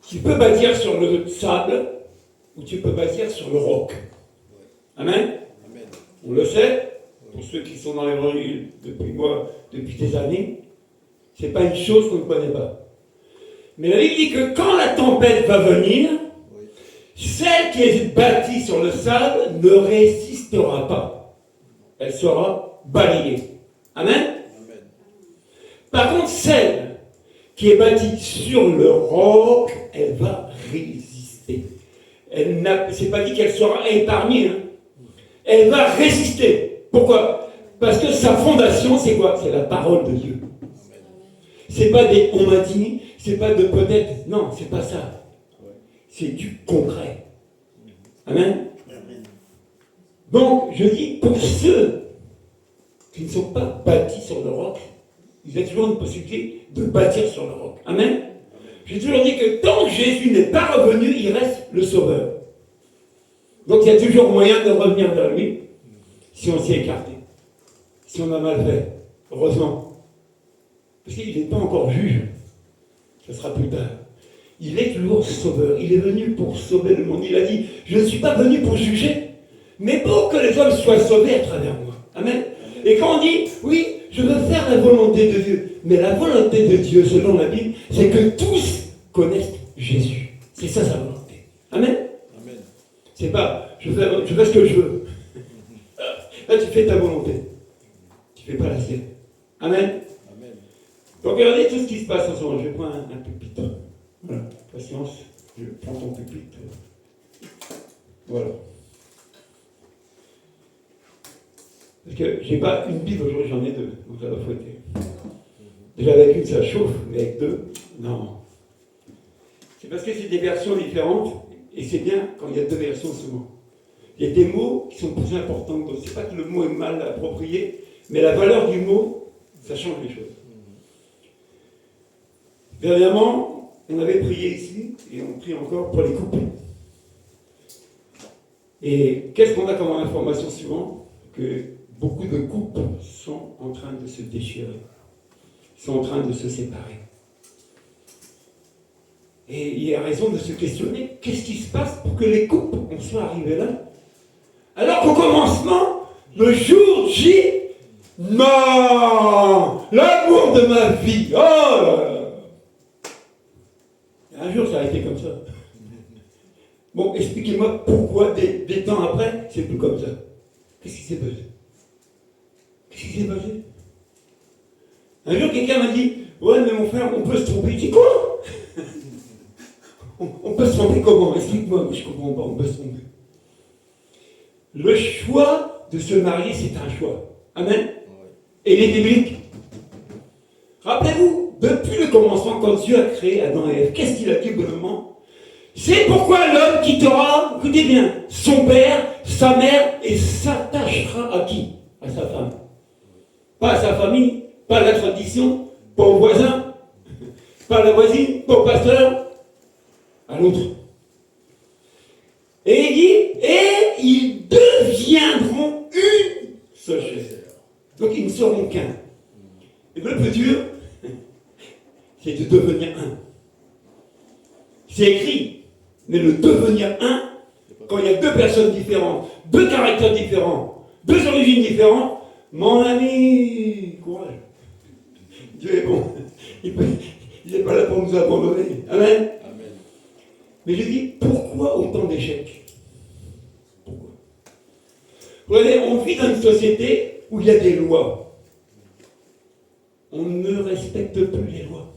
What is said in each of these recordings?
Tu peux bâtir sur le sable ou tu peux bâtir sur le roc. Amen. Amen. On le sait, pour ceux qui sont dans l'évangile depuis des années, c'est pas une chose qu'on ne connaît pas. Mais la Bible dit que quand la tempête va venir, celle qui est bâtie sur le sable ne résistera pas. Elle sera balayée. Amen. Amen. Par contre, celle qui est bâtie sur le roc, elle va résister. C'est pas dit qu'elle sera épargnée. Hein. Elle va résister. Pourquoi? Parce que sa fondation, c'est quoi? C'est la parole de Dieu. C'est pas des on m'a dit, c'est pas de peut-être. Non, c'est pas ça. C'est du concret. Amen. Donc, je dis, pour ceux qui ne sont pas bâtis sur le roc, il y a toujours une possibilité de bâtir sur le roc. Amen. J'ai toujours dit que tant que Jésus n'est pas revenu, il reste le Sauveur. Donc il y a toujours moyen de revenir vers lui si on s'est écarté, si on a mal fait. Heureusement. Parce qu'il n'est pas encore juge. Ce sera plus tard. Il est toujours Sauveur. Il est venu pour sauver le monde. Il a dit, je ne suis pas venu pour juger, mais pour que les hommes soient sauvés à travers moi. Amen. Et quand on dit, oui, je veux faire la volonté de Dieu, mais la volonté de Dieu, selon la Bible, c'est que tous connaissent Jésus. C'est ça sa volonté. Amen. Amen. C'est pas, je fais ce que je veux. Là, tu fais ta volonté. Tu fais pas la sienne. Amen. Amen. Donc, regardez tout ce qui se passe en ce moment. Je prends un pupitre. Voilà. Patience. Je prends ton pupitre. Voilà. Parce que j'ai pas une Bible aujourd'hui, j'en ai deux. Donc ça va fouetter. Déjà avec une, ça chauffe, mais avec deux, non. C'est parce que c'est des versions différentes, et c'est bien quand il y a deux versions souvent. Il y a des mots qui sont plus importants que d'autres. C'est pas que le mot est mal approprié, mais la valeur du mot, ça change les choses. Dernièrement, on avait prié ici, et on prie encore pour les couples. Et qu'est-ce qu'on a comme information souvent? Que beaucoup de couples sont en train de se déchirer, sont en train de se séparer. Et il y a raison de se questionner, qu'est-ce qui se passe pour que les couples en soient arrivés là? Alors qu'au commencement, le jour J, non, l'amour de ma vie, oh là là. Un jour, ça a été comme ça. Bon, expliquez-moi pourquoi des temps après, c'est plus comme ça. Qu'est-ce qui s'est passé? Qu'est-ce qui s'est passé? Un jour, quelqu'un m'a dit, ouais, mais mon frère, on peut se tromper. Je dis, quoi? On peut se tromper comment? Explique-moi, je ne comprends pas, on peut se tromper. Le choix de se marier, c'est un choix. Amen. Et il est biblique. Rappelez-vous, depuis le commencement, quand Dieu a créé Adam et Ève, qu'est-ce qu'il a dit bonnement? C'est pourquoi l'homme quittera, écoutez bien, son père, sa mère, et s'attachera à qui? À sa femme. Pas à sa famille, pas à la tradition, pas au voisin, pas à la voisine, pas au pasteur, à l'autre. Et il dit, et ils deviendront une seule chair. Donc ils ne seront qu'un. Et le plus dur, c'est de devenir un. C'est écrit, mais le devenir un, quand il y a deux personnes différentes, deux caractères différents, deux origines différentes, mon ami, courage. Dieu est bon. Il n'est pas là pour nous abandonner. Amen. Amen. Mais je dis, pourquoi autant d'échecs? Pourquoi? Regardez, on vit dans une société où il y a des lois. On ne respecte plus les lois.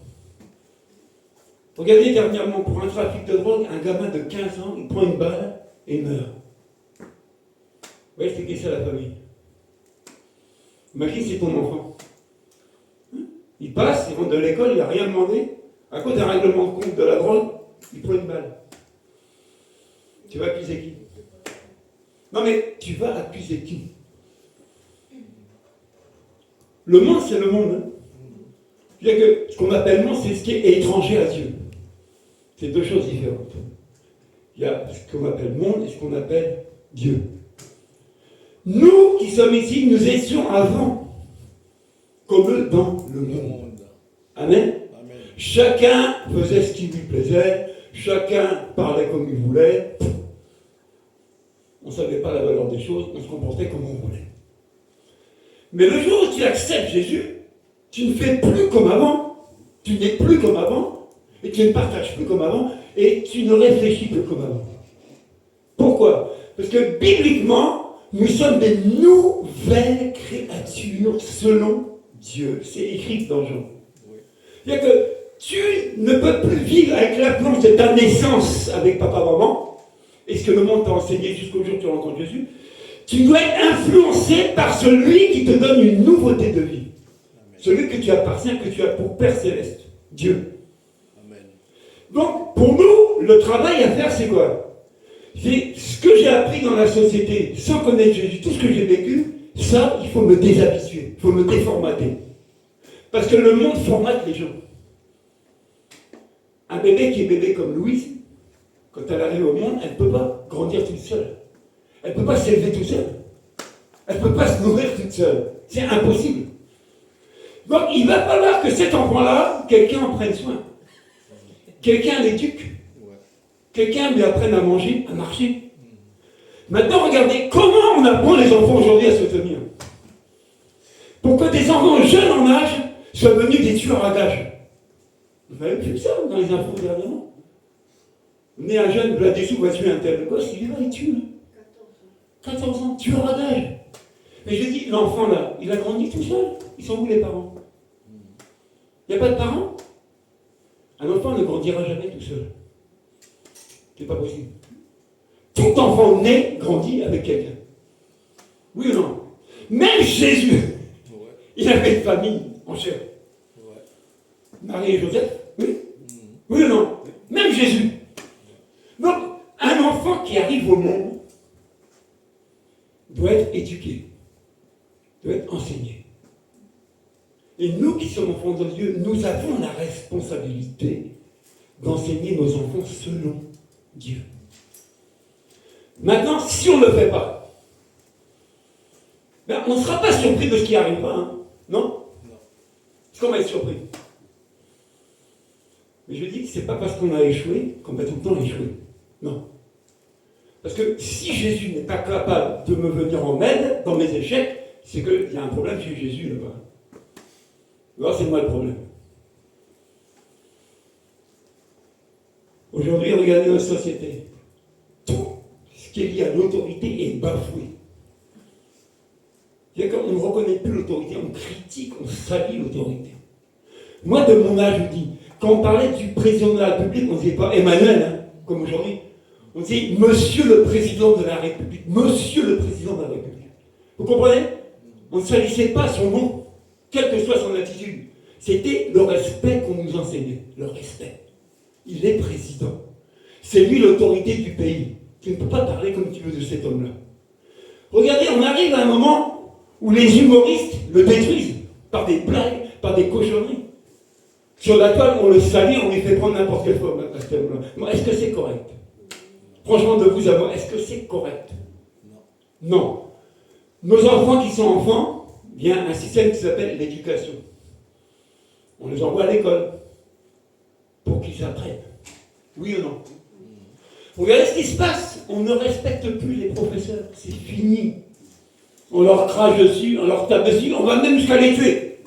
Regardez dernièrement, pour un trafic de drogue, un gamin de 15 ans, il prend une balle et il meurt. Vous voyez, c'est ça la famille. Imagine, c'est ton enfant. Il passe, il rentre de l'école, il n'a rien demandé. À cause d'un règlement de compte de la drogue, il prend une balle. Tu vas accuser qui? Non mais, tu vas accuser qui? Le monde, c'est le monde. C'est-à-dire que ce qu'on appelle monde, c'est ce qui est étranger à Dieu. C'est deux choses différentes. Il y a ce qu'on appelle monde et ce qu'on appelle Dieu. Nous qui sommes ici, nous étions avant comme eux dans le monde. Amen. Amen. Chacun faisait ce qui lui plaisait, chacun parlait comme il voulait, on ne savait pas la valeur des choses, on se comportait comme on voulait. Mais le jour où tu acceptes Jésus, tu ne fais plus comme avant, tu n'es plus comme avant, et tu ne partages plus comme avant, et tu ne réfléchis plus comme avant. Pourquoi? Parce que bibliquement, nous sommes des nouvelles créatures selon Dieu. C'est écrit dans Jean. C'est-à-dire que tu ne peux plus vivre avec la planche de ta naissance avec papa-maman, et ce que le monde t'a enseigné jusqu'au jour où tu rencontres Jésus. Tu dois être influencé par celui qui te donne une nouveauté de vie. Celui que tu appartiens, que tu as pour Père Céleste, Dieu. Amen. Donc, pour nous, le travail à faire, c'est quoi? C'est ce que j'ai appris dans la société, sans connaître Jésus, tout ce que j'ai vécu, ça, il faut me déshabituer, il faut me déformater. Parce que le monde formate les gens. Un bébé qui est bébé comme Louise, quand elle arrive au monde, elle ne peut pas grandir toute seule. Elle ne peut pas s'élever toute seule. Elle ne peut pas se nourrir toute seule. C'est impossible. Donc, il va falloir que cet enfant-là, quelqu'un en prenne soin. Quelqu'un l'éduque. Quelqu'un lui apprenne à manger, à marcher. Maintenant, regardez comment on apprend les enfants aujourd'hui à se tenir. Pour que des enfants jeunes en âge soient devenus des tueurs à gages. Vous avez vu ça dans les infos dernièrement? On est un jeune, là-dessous, va tuer un tel gosse, il va, il tue. 14 ans, tueur à gages. Mais je dis, l'enfant là, il a grandi tout seul. Ils sont où les parents? Il n'y a pas de parents? Un enfant ne grandira jamais tout seul. C'est pas possible. Tout enfant né grandit avec quelqu'un. Oui ou non? Même Jésus, il avait une famille en chair. Marie et Joseph, oui? Oui ou non? Même Jésus. Donc, un enfant qui arrive au monde doit être éduqué, doit être enseigné. Et nous qui sommes enfants de Dieu, nous avons la responsabilité d'enseigner nos enfants selon Dieu. Maintenant, si on ne le fait pas, ben, on ne sera pas surpris de ce qui arrivera, hein, non? Est-ce qu'on va être surpris? Mais je dis que ce n'est pas parce qu'on a échoué qu'on va tout le temps échouer. Non. Parce que si Jésus n'est pas capable de me venir en aide dans mes échecs, c'est qu'il y a un problème chez Jésus là-bas. Alors c'est moi le problème. Aujourd'hui, regardez notre société. Tout ce qui est lié à l'autorité est bafoué. C'est-à-dire qu'on ne reconnaît plus l'autorité, on critique, on salit l'autorité. Moi, de mon âge, je dis, quand on parlait du président de la République, on ne disait pas Emmanuel, hein, comme aujourd'hui. On disait Monsieur le Président de la République. Monsieur le Président de la République. Vous comprenez? On ne salissait pas son nom, quelle que soit son attitude. C'était le respect qu'on nous enseignait. Le respect. Il est président. C'est lui l'autorité du pays. Tu ne peux pas parler comme tu veux de cet homme-là. Regardez, on arrive à un moment où les humoristes le détruisent par des blagues, par des cochonneries. Sur la toile, on le salit, on lui fait prendre n'importe quelle forme à cet homme-là. Est-ce que c'est correct? Franchement, de vous à moi, est-ce que c'est correct? Non. Nos enfants qui sont enfants, il y a un système qui s'appelle l'éducation. On les envoie à l'école pour qu'ils apprennent. Oui ou non? Regardez ce qui se passe. On ne respecte plus les professeurs. C'est fini. On leur crache dessus, on leur tape dessus, on va même jusqu'à les tuer.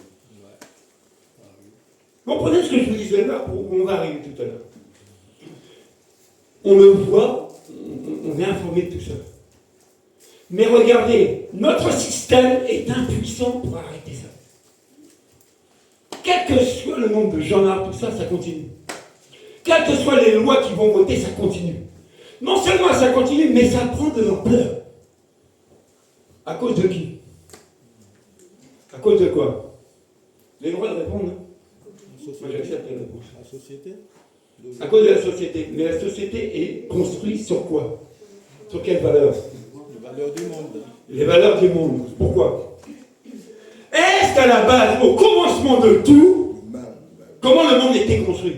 Vous comprenez ce que je vous disais là, où on va arriver tout à l'heure? On le voit, on est informé de tout ça. Mais regardez, notre système est impuissant pour arrêter ça. Quel que soit le nombre de gendarmes, tout ça, ça continue. Quelles que soient les lois qui vont voter, ça continue. Non seulement ça continue, mais ça prend de l'ampleur. À cause de qui? À cause de quoi? Les droits de répondre, hein? Moi j'accepte les réponses. La société? À cause de la société. Mais la société est construite sur quoi? Sur quelles valeurs? Les valeurs du monde. Les valeurs du monde. Pourquoi? Est-ce qu'à la base, au commencement de tout, comment le monde était construit?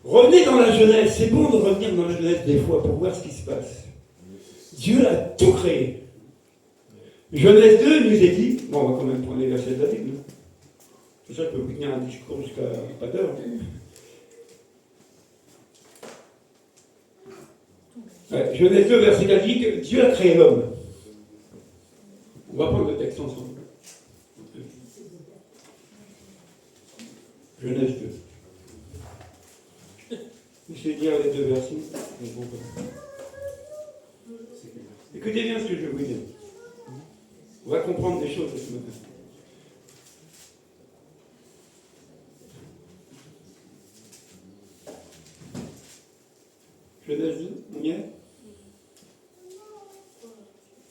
Revenez dans la Genèse. C'est bon de revenir dans la Genèse des fois pour voir ce qui se passe. Dieu a tout créé. Genèse 2 nous est dit, bon, on va quand même prendre les versets de la Bible. C'est ça que je peux vous tenir un discours jusqu'à pas d'heure. Ouais, Genèse 2, verset 4 dit que Dieu a créé l'homme. On va prendre le texte ensemble. Genèse 2. Je vais dire les deux versets. Écoutez bien ce que je vais vous dire. On va comprendre des choses ce matin. Genèse 2, on y est?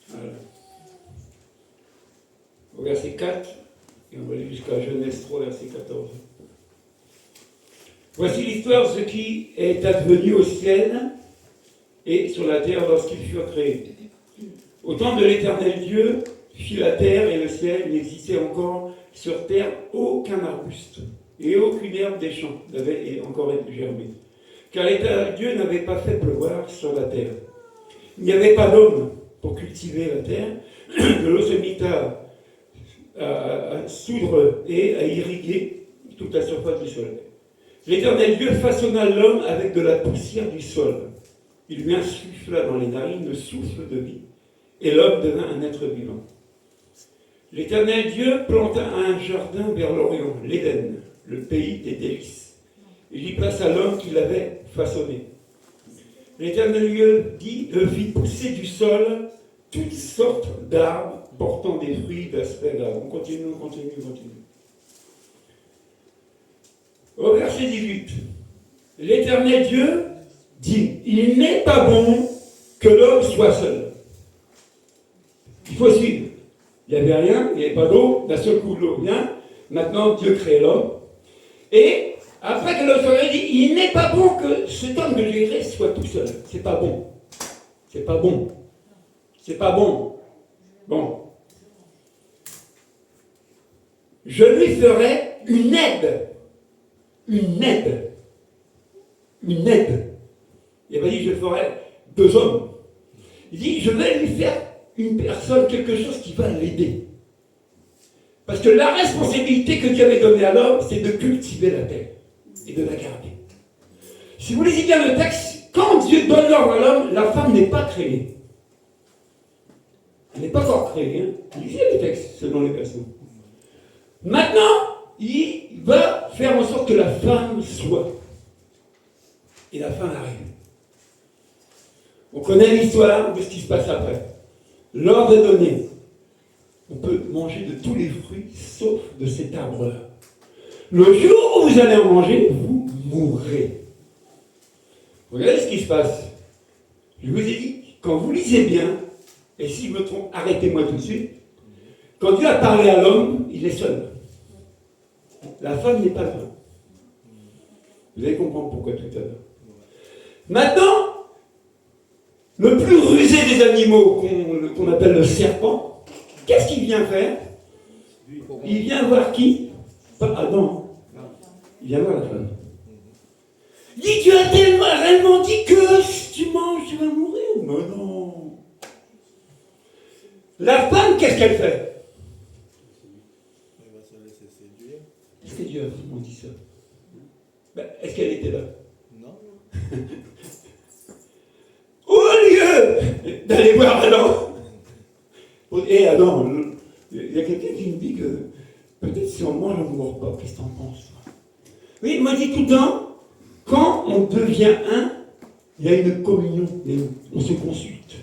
Voilà. Au verset 4, et on va aller jusqu'à Genèse 3, verset 14. Voici l'histoire de ce qui est advenu au ciel et sur la terre lorsqu'ils furent créés. Au temps de l'Éternel Dieu fit la terre et le ciel, il n'existait encore sur terre aucun arbuste et aucune herbe des champs n'avait encore germé. Car l'Éternel Dieu n'avait pas fait pleuvoir sur la terre. Il n'y avait pas d'homme pour cultiver la terre, que l'eau se mit à soudre et à irriguer toute la surface du sol. L'Éternel Dieu façonna l'homme avec de la poussière du sol. Il lui insuffla dans les narines le souffle de vie, et l'homme devint un être vivant. L'Éternel Dieu planta un jardin vers l'Orient, l'Éden, le pays des délices. Il y plaça l'homme qu'il avait façonné. L'Éternel Dieu fit pousser du sol toutes sortes d'arbres portant des fruits d'aspect grave. On continue. Au verset 18, l'Éternel Dieu dit, il n'est pas bon que l'homme soit seul. Il faut suivre. Il n'y avait rien, il n'y avait pas d'eau, d'un seul coup l'eau vient. Maintenant Dieu crée l'homme. Et après que l'homme soit créé, il dit, il n'est pas bon que cet homme que j'ai créé soit tout seul. C'est pas bon. C'est pas bon. C'est pas bon. Bon. Je lui ferai une aide. Une aide. Une aide. Il n'a pas dit je ferai 2 hommes. Il dit je vais lui faire une personne, quelque chose qui va l'aider. Parce que la responsabilité que Dieu avait donnée à l'homme, c'est de cultiver la terre et de la garder. Si vous lisez bien le texte, quand Dieu donne l'ordre à l'homme, la femme n'est pas créée. Elle n'est pas encore créée. Hein. Lisez les textes selon les personnes. Maintenant, il va faire en sorte que la femme soit. Et la femme arrive. On connaît l'histoire de ce qui se passe après. L'ordre est donné. On peut manger de tous les fruits, sauf de cet arbre-là. Le jour où vous allez en manger, vous mourrez. Regardez ce qui se passe. Je vous ai dit, quand vous lisez bien, et si je me trompe, arrêtez-moi tout de suite. Quand Dieu a parlé à l'homme, il est seul. La femme n'est pas là. Vous allez comprendre pourquoi tout à l'heure. Maintenant, le plus rusé des animaux, qu'on appelle le serpent, qu'est-ce qu'il vient faire? Il vient voir qui? Pas Adam. Il vient voir la femme. Il dit, tu as tellement réellement dit que si tu manges, tu vas mourir. Mais non. La femme, qu'est-ce qu'elle fait? Elle va se laisser séduire. Est-ce que Dieu a vraiment dit ça? Ben, est-ce qu'elle était là? Non. Au lieu d'aller voir Adam, et Adam, il y a quelqu'un qui me dit que peut-être si on mange, on ne mourra pas. Qu'est-ce que tu en penses? Oui, il m'a dit tout le temps, quand on devient un, il y a une communion, on se consulte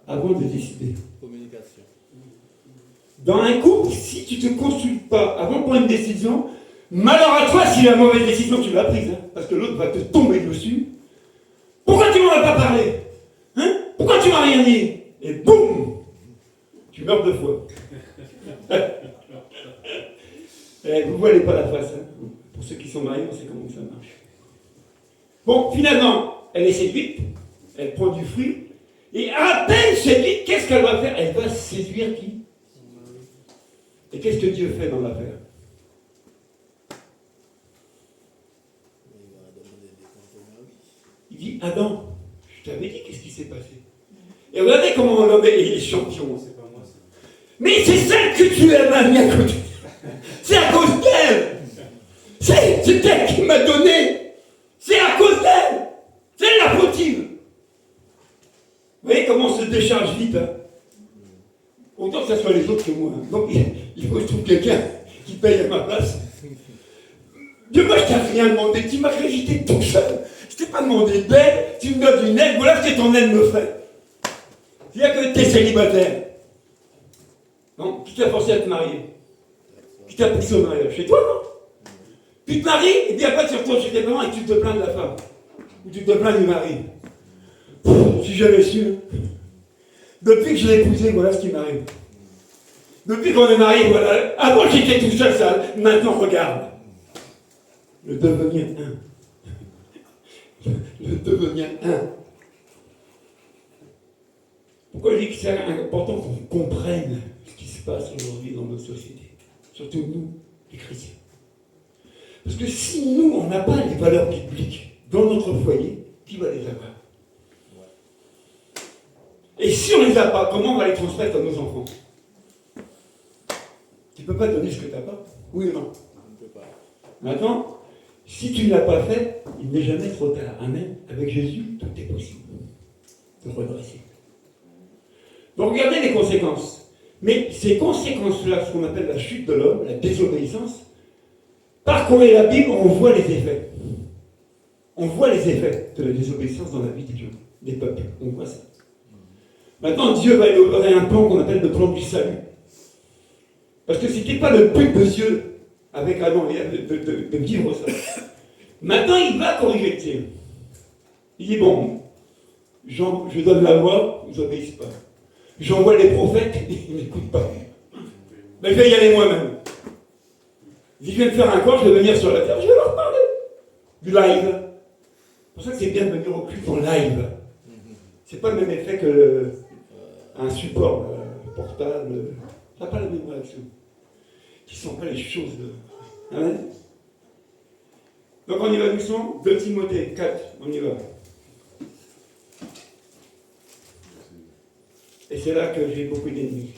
avant de décider. Communication. Dans un couple, si tu ne te consultes pas avant de prendre une décision, malheur à toi si la mauvaise décision tu l'as prise, hein, parce que l'autre va te tomber dessus. Pourquoi tu ne m'en as pas parlé? Hein? Pourquoi tu ne m'as rien dit? Et boum, tu meurs 2 fois. Vous ne voilez pas la face. Hein. Pour ceux qui sont mariés, on sait comment ça marche. Bon, finalement, elle est séduite, elle prend du fruit, et à peine séduite, qu'est-ce qu'elle va faire? Elle va séduire qui? Et qu'est-ce que Dieu fait dans l'affaire? Il dit, Adam, je t'avais dit qu'est-ce qui s'est passé. Et regardez comment l'homme est champion. Mais c'est celle que tu as mis à côté. C'est à cause d'elle. C'est elle qui m'a donné. C'est à cause d'elle. C'est la fautive. autre que moi. Donc il faut que je trouve quelqu'un qui paye à ma place. De moi, je t'ai rien demandé. Tu m'as crédité tout seul. Je t'ai pas demandé d'aide. Tu me donnes une aide. Voilà ce que ton aide me fait. Il n'y a que t'es célibataire. Non, qui t'a forcé à te marier? Qui t'a poussé au mariage? Chez toi, non? Tu te maries, et puis après tu retournes chez tes parents et tu te plains de la femme. Ou tu te plains du mari. Si j'avais su. Depuis que je l'ai épousé, voilà ce qui m'arrive. Depuis qu'on est mariés, voilà. Avant j'étais tout seul, ça. Maintenant, regarde. Le devenir un. Le devenir un. Pourquoi je dis que c'est important qu'on comprenne ce qui se passe aujourd'hui dans notre société? Surtout nous, les chrétiens. Parce que si nous, on n'a pas les valeurs bibliques dans notre foyer, qui va les avoir? Et si on ne les a pas, comment on va les transmettre à nos enfants? Tu ne peux pas donner ce que tu n'as pas? Oui ou non? On ne peut pas. Maintenant, si tu ne l'as pas fait, il n'est jamais trop tard. Amen. Avec Jésus, tout est possible de redresser. Donc regardez les conséquences. Mais ces conséquences-là, ce qu'on appelle la chute de l'homme, la désobéissance, parcourez la Bible, on voit les effets. On voit les effets de la désobéissance dans la vie des gens, des peuples. On voit ça. Maintenant, Dieu va élaborer un plan qu'on appelle le plan du salut. Parce que ce n'était pas le but de Dieu avec Adam et Ève de vivre ça. Maintenant, il va corriger le tir. Il dit, bon, je donne la loi, ils n'obéissent pas. J'envoie les prophètes, ils n'écoutent pas. Mais je vais y aller moi-même. Il dit, je vais me faire un corps, je vais venir sur la terre, je vais leur parler. Du live. C'est pour ça que c'est bien de venir au culte en live. C'est pas le même effet que un support portable. Ça n'a pas la même réaction. Qui ne sont pas les choses de... Hein? Donc on y va doucement. 2 Timothée 4, on y va. Et c'est là que j'ai beaucoup d'ennemis.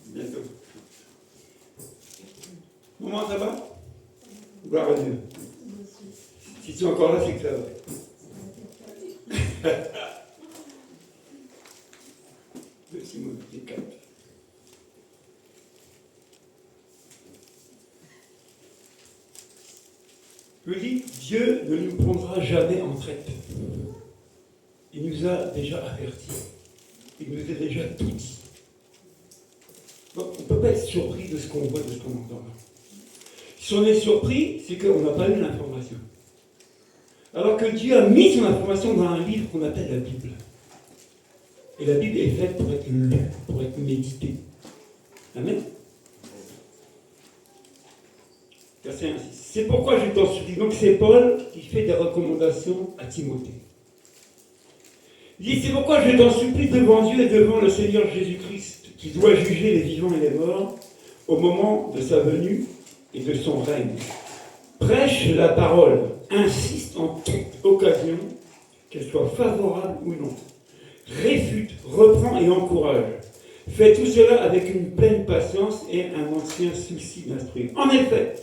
Bientôt. Maman, ça va? Gloire à Dieu. Si tu es encore là, c'est que ça va. 2 Timothée 4. Je vous dis, Dieu ne nous prendra jamais en traite. Il nous a déjà avertis. Il nous a déjà tout dit. Donc, on ne peut pas être surpris de ce qu'on voit, de ce qu'on entend. Si on est surpris, c'est qu'on n'a pas eu l'information. Alors que Dieu a mis son information dans un livre qu'on appelle la Bible. Et la Bible est faite pour être lue, pour être méditée. Amen. Verset 1. C'est pourquoi je t'en supplie. Donc c'est Paul qui fait des recommandations à Timothée. Il dit, c'est pourquoi je t'en supplie devant Dieu et devant le Seigneur Jésus-Christ, qui doit juger les vivants et les morts au moment de sa venue et de son règne. Prêche la parole, insiste en toute occasion, qu'elle soit favorable ou non. Réfute, reprend et encourage. Fais tout cela avec une pleine patience et un ancien souci d'instruire. En effet,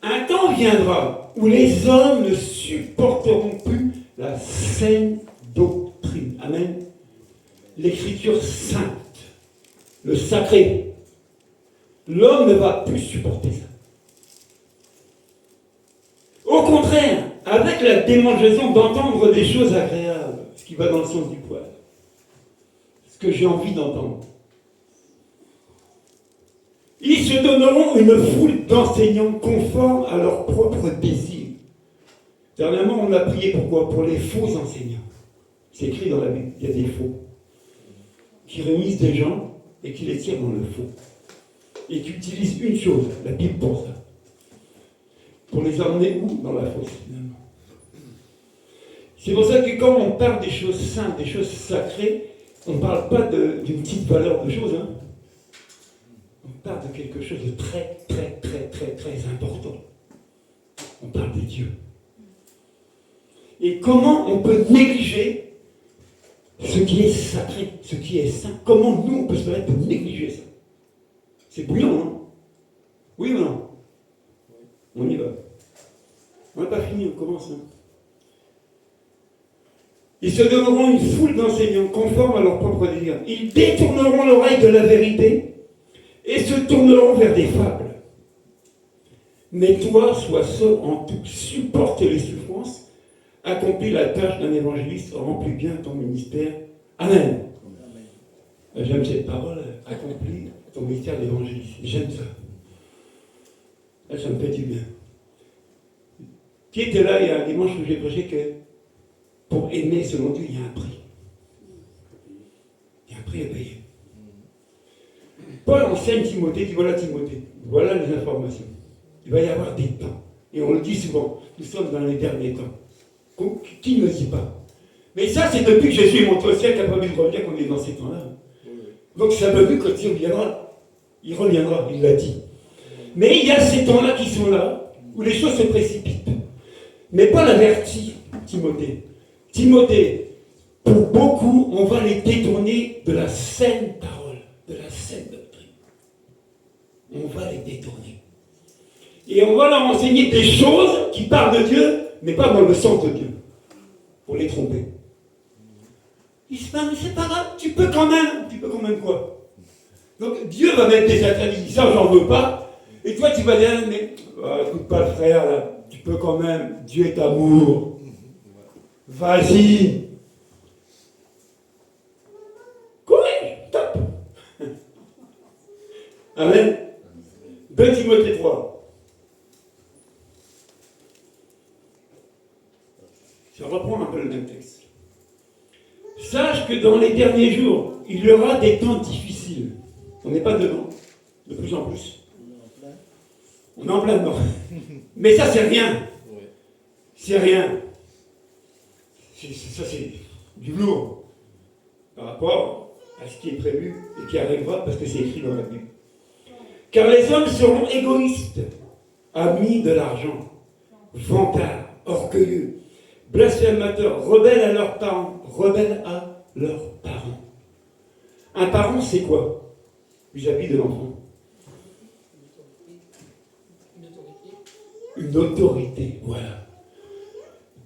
un temps viendra où les hommes ne supporteront plus la saine doctrine. Amen. L'écriture sainte, le sacré. L'homme ne va plus supporter ça. Au contraire, avec la démangeaison d'entendre des choses agréables, ce qui va dans le sens du poil, ce que j'ai envie d'entendre. Ils se donneront une foule d'enseignants conformes à leurs propres désirs. Dernièrement, on a prié pourquoi? Pour les faux enseignants. C'est écrit dans la Bible, il y a des faux. Qui réunissent des gens et qui les tirent dans le faux. Et qui utilisent une chose, la Bible pour ça. Pour les emmener où? Dans la fausse, finalement. C'est pour ça que quand on parle des choses saintes, des choses sacrées, on ne parle pas d'une petite valeur de choses, hein. On parle de quelque chose de très, très, très, très, très important. On parle de Dieu. Et comment on peut négliger ce qui est sacré, ce qui est saint? Comment nous, on peut se permettre de négliger ça? C'est bouillant, non? Oui ou non? On y va. On n'a pas fini, on commence. Hein. Ils se donneront une foule d'enseignants conformes à leur propre désir. Ils détourneront l'oreille de la vérité et se tourneront vers des fables. Mais toi, sois sobre en tout, supporte les souffrances, accomplis la tâche d'un évangéliste, remplis bien ton ministère. Amen. J'aime cette parole, accomplis ton ministère d'évangéliste. J'aime ça. Là, ça me fait du bien. Qui était là il y a un dimanche où j'ai prêché que pour aimer selon Dieu, il y a un prix. Il y a un prix à payer. Paul enseigne Timothée, dit voilà Timothée, voilà les informations. Il va y avoir des temps. Et on le dit souvent, nous sommes dans les derniers temps. Qui ne le dit pas? Mais ça, c'est depuis que Jésus est monté au ciel, qu'il n'a pas vu de revenir qu'on est dans ces temps-là. Donc ça veut dire que quand il reviendra, il l'a dit. Mais il y a ces temps-là qui sont là, où les choses se précipitent. Mais Paul avertit Timothée. Timothée, pour beaucoup, on va les détourner de la saine parole, de la saine doctrine. On va les détourner. Et on va leur enseigner des choses qui parlent de Dieu, mais pas dans le sens de Dieu, pour les tromper. Ils disent, mais c'est pas grave, tu peux quand même quoi? Donc Dieu va mettre des interdits, ça j'en veux pas, et toi tu vas dire, mais écoute pas le frère, là, tu peux quand même, Dieu est amour, vas-y. Correct, top. Amen. 2 Timothée 3. Je reprends un peu le même texte. Sache que dans les derniers jours, il y aura des temps difficiles. On n'est pas dedans, de plus en plus. On est en plein dedans. Mais ça, c'est rien. C'est rien. Ça, c'est du lourd par rapport à ce qui est prévu et qui arrivera parce que c'est écrit dans la Bible. Car les hommes seront égoïstes, amis de l'argent, vantards, orgueilleux, blasphémateurs, rebelles à leurs parents. Un parent, c'est quoi vis-à-vis de l'enfant? Une autorité, voilà.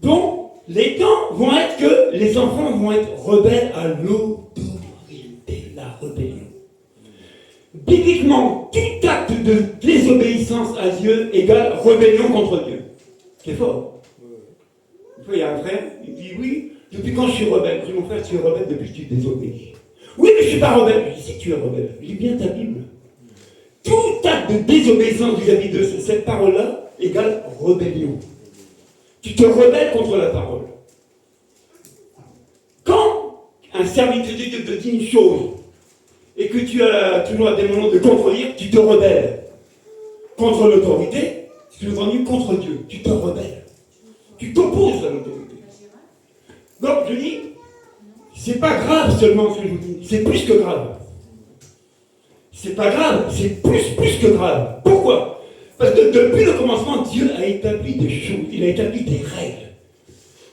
Donc, les temps vont être que les enfants vont être rebelles à l'autorité, la rébellion. Bibliquement, tout acte de désobéissance à Dieu égale rébellion contre Dieu. C'est fort. Une fois, il y a un frère, il dit oui, depuis quand je suis rebelle? Je dis mon frère, tu es rebelle depuis que tu désobéis. Oui, mais je ne suis pas rebelle. Je dis si tu es rebelle, lis bien ta Bible. Tout acte de désobéissance vis-à-vis de cette parole-là égale rébellion. Tu te rebelles contre la parole. Quand un serviteur de Dieu te dit une chose et que tu as toujours des moments de contredire, tu te rebelles. Contre l'autorité, tu es entendu contre Dieu. Tu te rebelles. Tu t'opposes à l'autorité. Donc je dis, c'est pas grave seulement ce que je vous dis, c'est plus que grave. C'est pas grave, c'est plus que grave. Pourquoi? Parce que depuis le commencement, Dieu a établi des choses, il a établi des règles.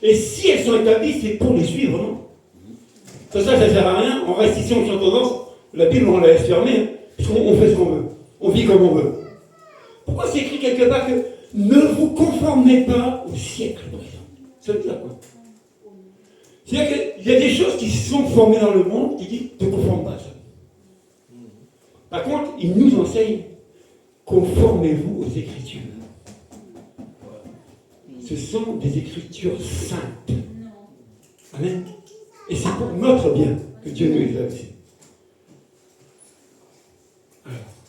Et si elles sont établies, c'est pour les suivre, non? Ça sert à rien, on reste ici, on chante aux danses, la Bible, on la laisse fermer, hein, parce qu'on fait ce qu'on veut, on vit comme on veut. Pourquoi c'est écrit quelque part que ne vous conformez pas au siècle présent? Ça veut dire quoi? C'est-à-dire qu'il y a des choses qui sont formées dans le monde qui disent ne te conforme pas à ça. Par contre, il nous enseigne conformez-vous aux Écritures. Ce sont des Écritures saintes. Amen. Et c'est pour notre bien que Dieu nous les a laissées.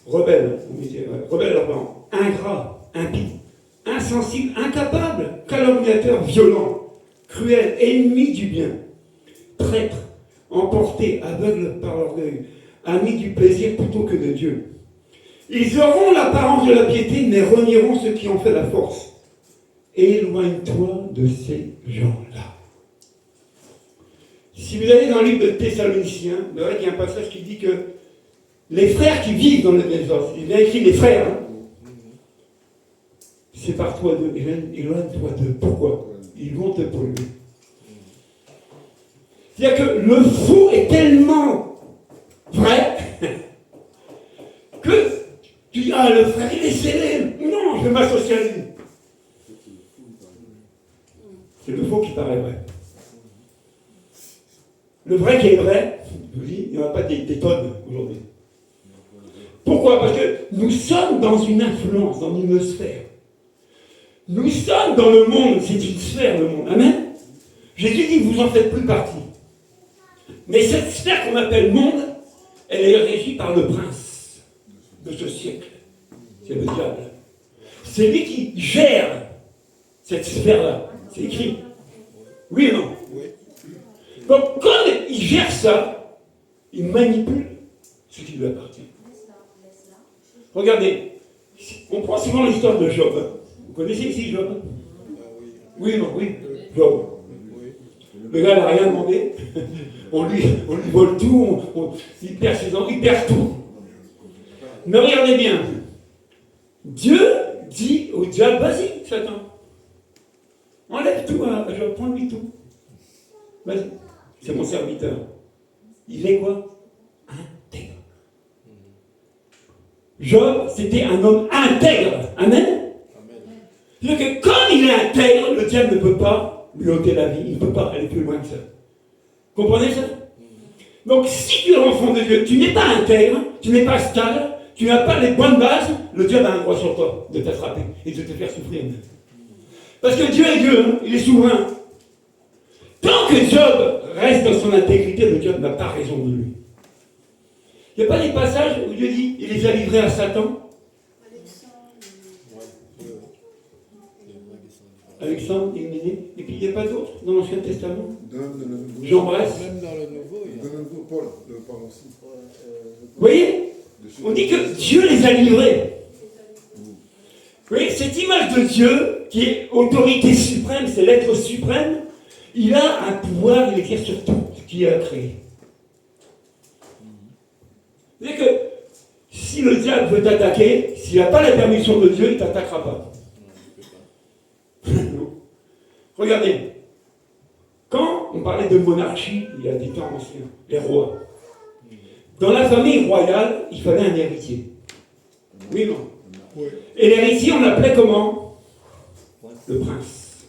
Rebelle à leurs parents, ingrat, impie, insensible, incapable, calomniateur, violent, cruel, ennemi du bien, traître, emporté, aveugle par l'orgueil, ami du plaisir plutôt que de Dieu. Ils auront l'apparence de la piété, mais renieront ceux qui ont fait la force. Éloigne-toi de ces gens-là. Si vous allez dans le livre de Thessaloniciens, vous verrez qu'il y a un passage qui dit que les frères qui vivent dans le désordre, il y a écrit les frères, hein, sépare-toi d'eux, éloigne-toi d'eux. Pourquoi? Ils vont te polluer. C'est-à-dire que le faux est tellement vrai que tu dis, ah, le frère, il est célèbre. Non, je vais m'associer à lui. C'est le faux qui paraît vrai. Le vrai qui est vrai, je vous dis, il n'y en a pas des tonnes aujourd'hui. Pourquoi? Parce que nous sommes dans une influence, dans une sphère. Nous sommes dans le monde, c'est une sphère, le monde. Amen? Jésus dit, vous en faites plus partie. Mais cette sphère qu'on appelle monde, elle est régie par le prince de ce siècle. C'est le diable. C'est lui qui gère cette sphère-là. C'est écrit. Oui ou non? Oui. Donc, quand il gère ça, il manipule ce qui lui appartient. Regardez, on prend souvent l'histoire de Job. Vous connaissez ici Job? Oui. Oui ou non? Oui. Job. Oui. Le gars n'a rien demandé. On lui vole tout, il perd ses enfants, il perd tout. Mais regardez bien. Dieu dit au diable, vas-y, Satan. Enlève tout à Job, prends-lui tout. Vas-y. C'est mon serviteur. Il est quoi? Intègre. Job, c'était un homme intègre. Amen? C'est-à-dire que quand il est intègre, le diable ne peut pas lui ôter la vie. Il ne peut pas aller plus loin que ça. Comprenez ça? Donc, si tu es enfant de Dieu, tu n'es pas intègre, tu n'es pas stable, tu n'as pas les bonnes bases, le diable a un droit sur toi de t'attraper et de te faire souffrir. Parce que Dieu est Dieu, hein, il est souverain. Tant que Job reste dans son intégrité, le diable n'a pas raison de lui. Il n'y a pas des passages où Dieu dit, il les a livrés à Satan? Alexandre, Hyménée, et puis il n'y a pas d'autres dans l'Ancien Testament? Jean Bresse. Même dans le Nouveau, il y a. Dans le Nouveau, Paul, le parle aussi. Vous voyez? On dit que Dieu les a livrés. Vous voyez, cette image de Dieu, qui est autorité suprême, c'est l'être suprême, il a un pouvoir, il exerce sur tout ce qu'il a créé. Vous savez que si le diable veut t'attaquer, s'il n'a pas la permission de Dieu, il ne t'attaquera pas. Regardez, quand on parlait de monarchie, il y a des temps anciens, les rois. Dans la famille royale, il fallait un héritier. Oui, non? Oui. Et l'héritier, on l'appelait comment? Le prince.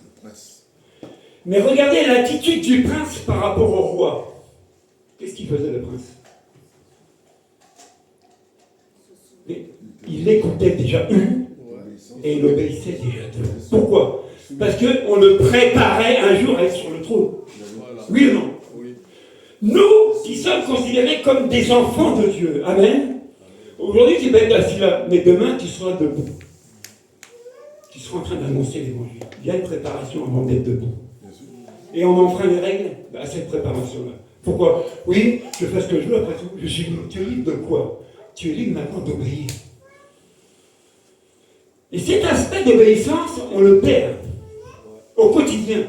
Mais regardez l'attitude du prince par rapport au roi. Qu'est-ce qu'il faisait, le prince? Il écoutait déjà une et il obéissait déjà deux. Pourquoi? Parce qu'on le préparait un jour à être sur le trône. Voilà. Oui ou non? Oui. Nous, qui sommes considérés comme des enfants de Dieu. Amen. Aujourd'hui, tu vas être assis là, mais demain, tu seras debout. Tu seras en train d'annoncer l'évangile. Il y a une préparation avant d'être debout. Et on enfreint les règles à cette préparation-là. Pourquoi? Oui, je fais ce que je veux après tout. Je suis libre. Tu es libre de quoi? Tu es libre maintenant d'obéir. Et cet aspect d'obéissance, on le perd au quotidien.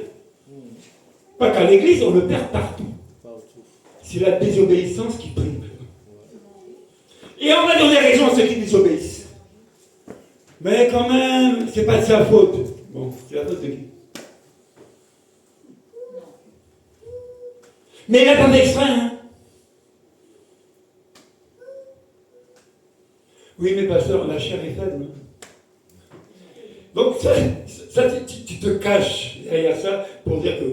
Pas qu'à l'église, on le perd partout. C'est la désobéissance qui prime. Et on va donner raison à ceux qui désobéissent. Mais quand même, c'est pas de sa faute. Bon, c'est la faute de qui? Mais il n'a pas d'extrait, hein? Oui, mais pasteur, la chair est faible. Donc, ça tu te caches derrière ça pour dire que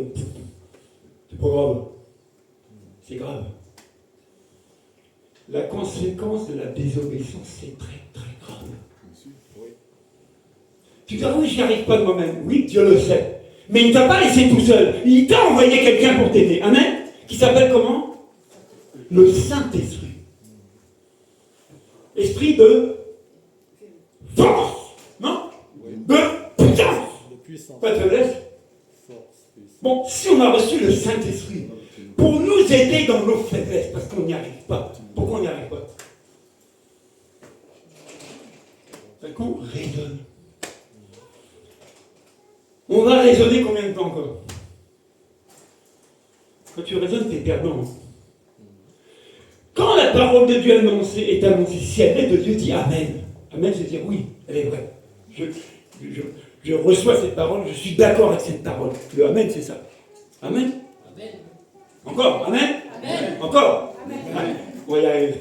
c'est pas grave. C'est grave. La conséquence de la désobéissance, c'est très, très grave. Tu dis, ah oui, je n'y arrive pas de moi-même. Oui, Dieu le sait. Mais il ne t'a pas laissé tout seul. Il t'a envoyé quelqu'un pour t'aider. Amen. Qui s'appelle comment? Le Saint-Esprit. Esprit de force. Non? De puissance. Pas de faiblesse. Bon, si on a reçu le Saint-Esprit pour nous aider dans nos faiblesses, parce qu'on n'y arrive pas. Pourquoi on n'y arrive pas? Parce qu'on raisonne. On va raisonner combien de temps encore? Quand tu raisonnes, tu es perdant. Quand la parole de Dieu est annoncée, si elle est de Dieu, dis Amen. Amen, c'est dire oui, elle est vraie. Je reçois cette parole, je suis d'accord avec cette parole. Le Amen, c'est ça. Amen. Amen. Encore, Amen. Amen. Encore. Amen. Amen. On va y arriver.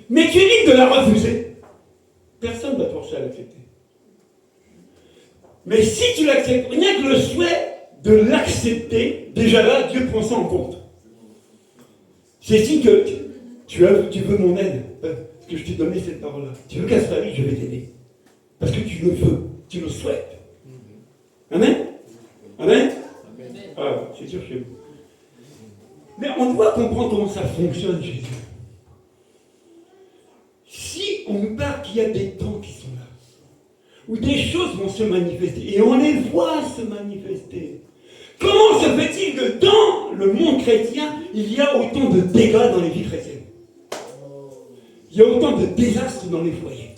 Mais tu es libre de la refuser. Personne ne va te forcer à l'accepter. Mais si tu l'acceptes, rien que le souhait de l'accepter, déjà là, Dieu prend ça en compte. C'est signe que tu veux mon aide. Parce que je t'ai donné cette parole-là. Tu veux casser ta vie, je vais t'aider. Parce que tu le veux, tu le souhaites. Amen? Amen? Ah, c'est sûr chez vous. Mais on doit comprendre comment ça fonctionne, Jésus. Si on nous parle qu'il y a des temps qui sont là, où des choses vont se manifester, et on les voit se manifester, comment se fait-il que dans le monde chrétien, il y a autant de dégâts dans les vies chrétiennes? Il y a autant de désastres dans les foyers.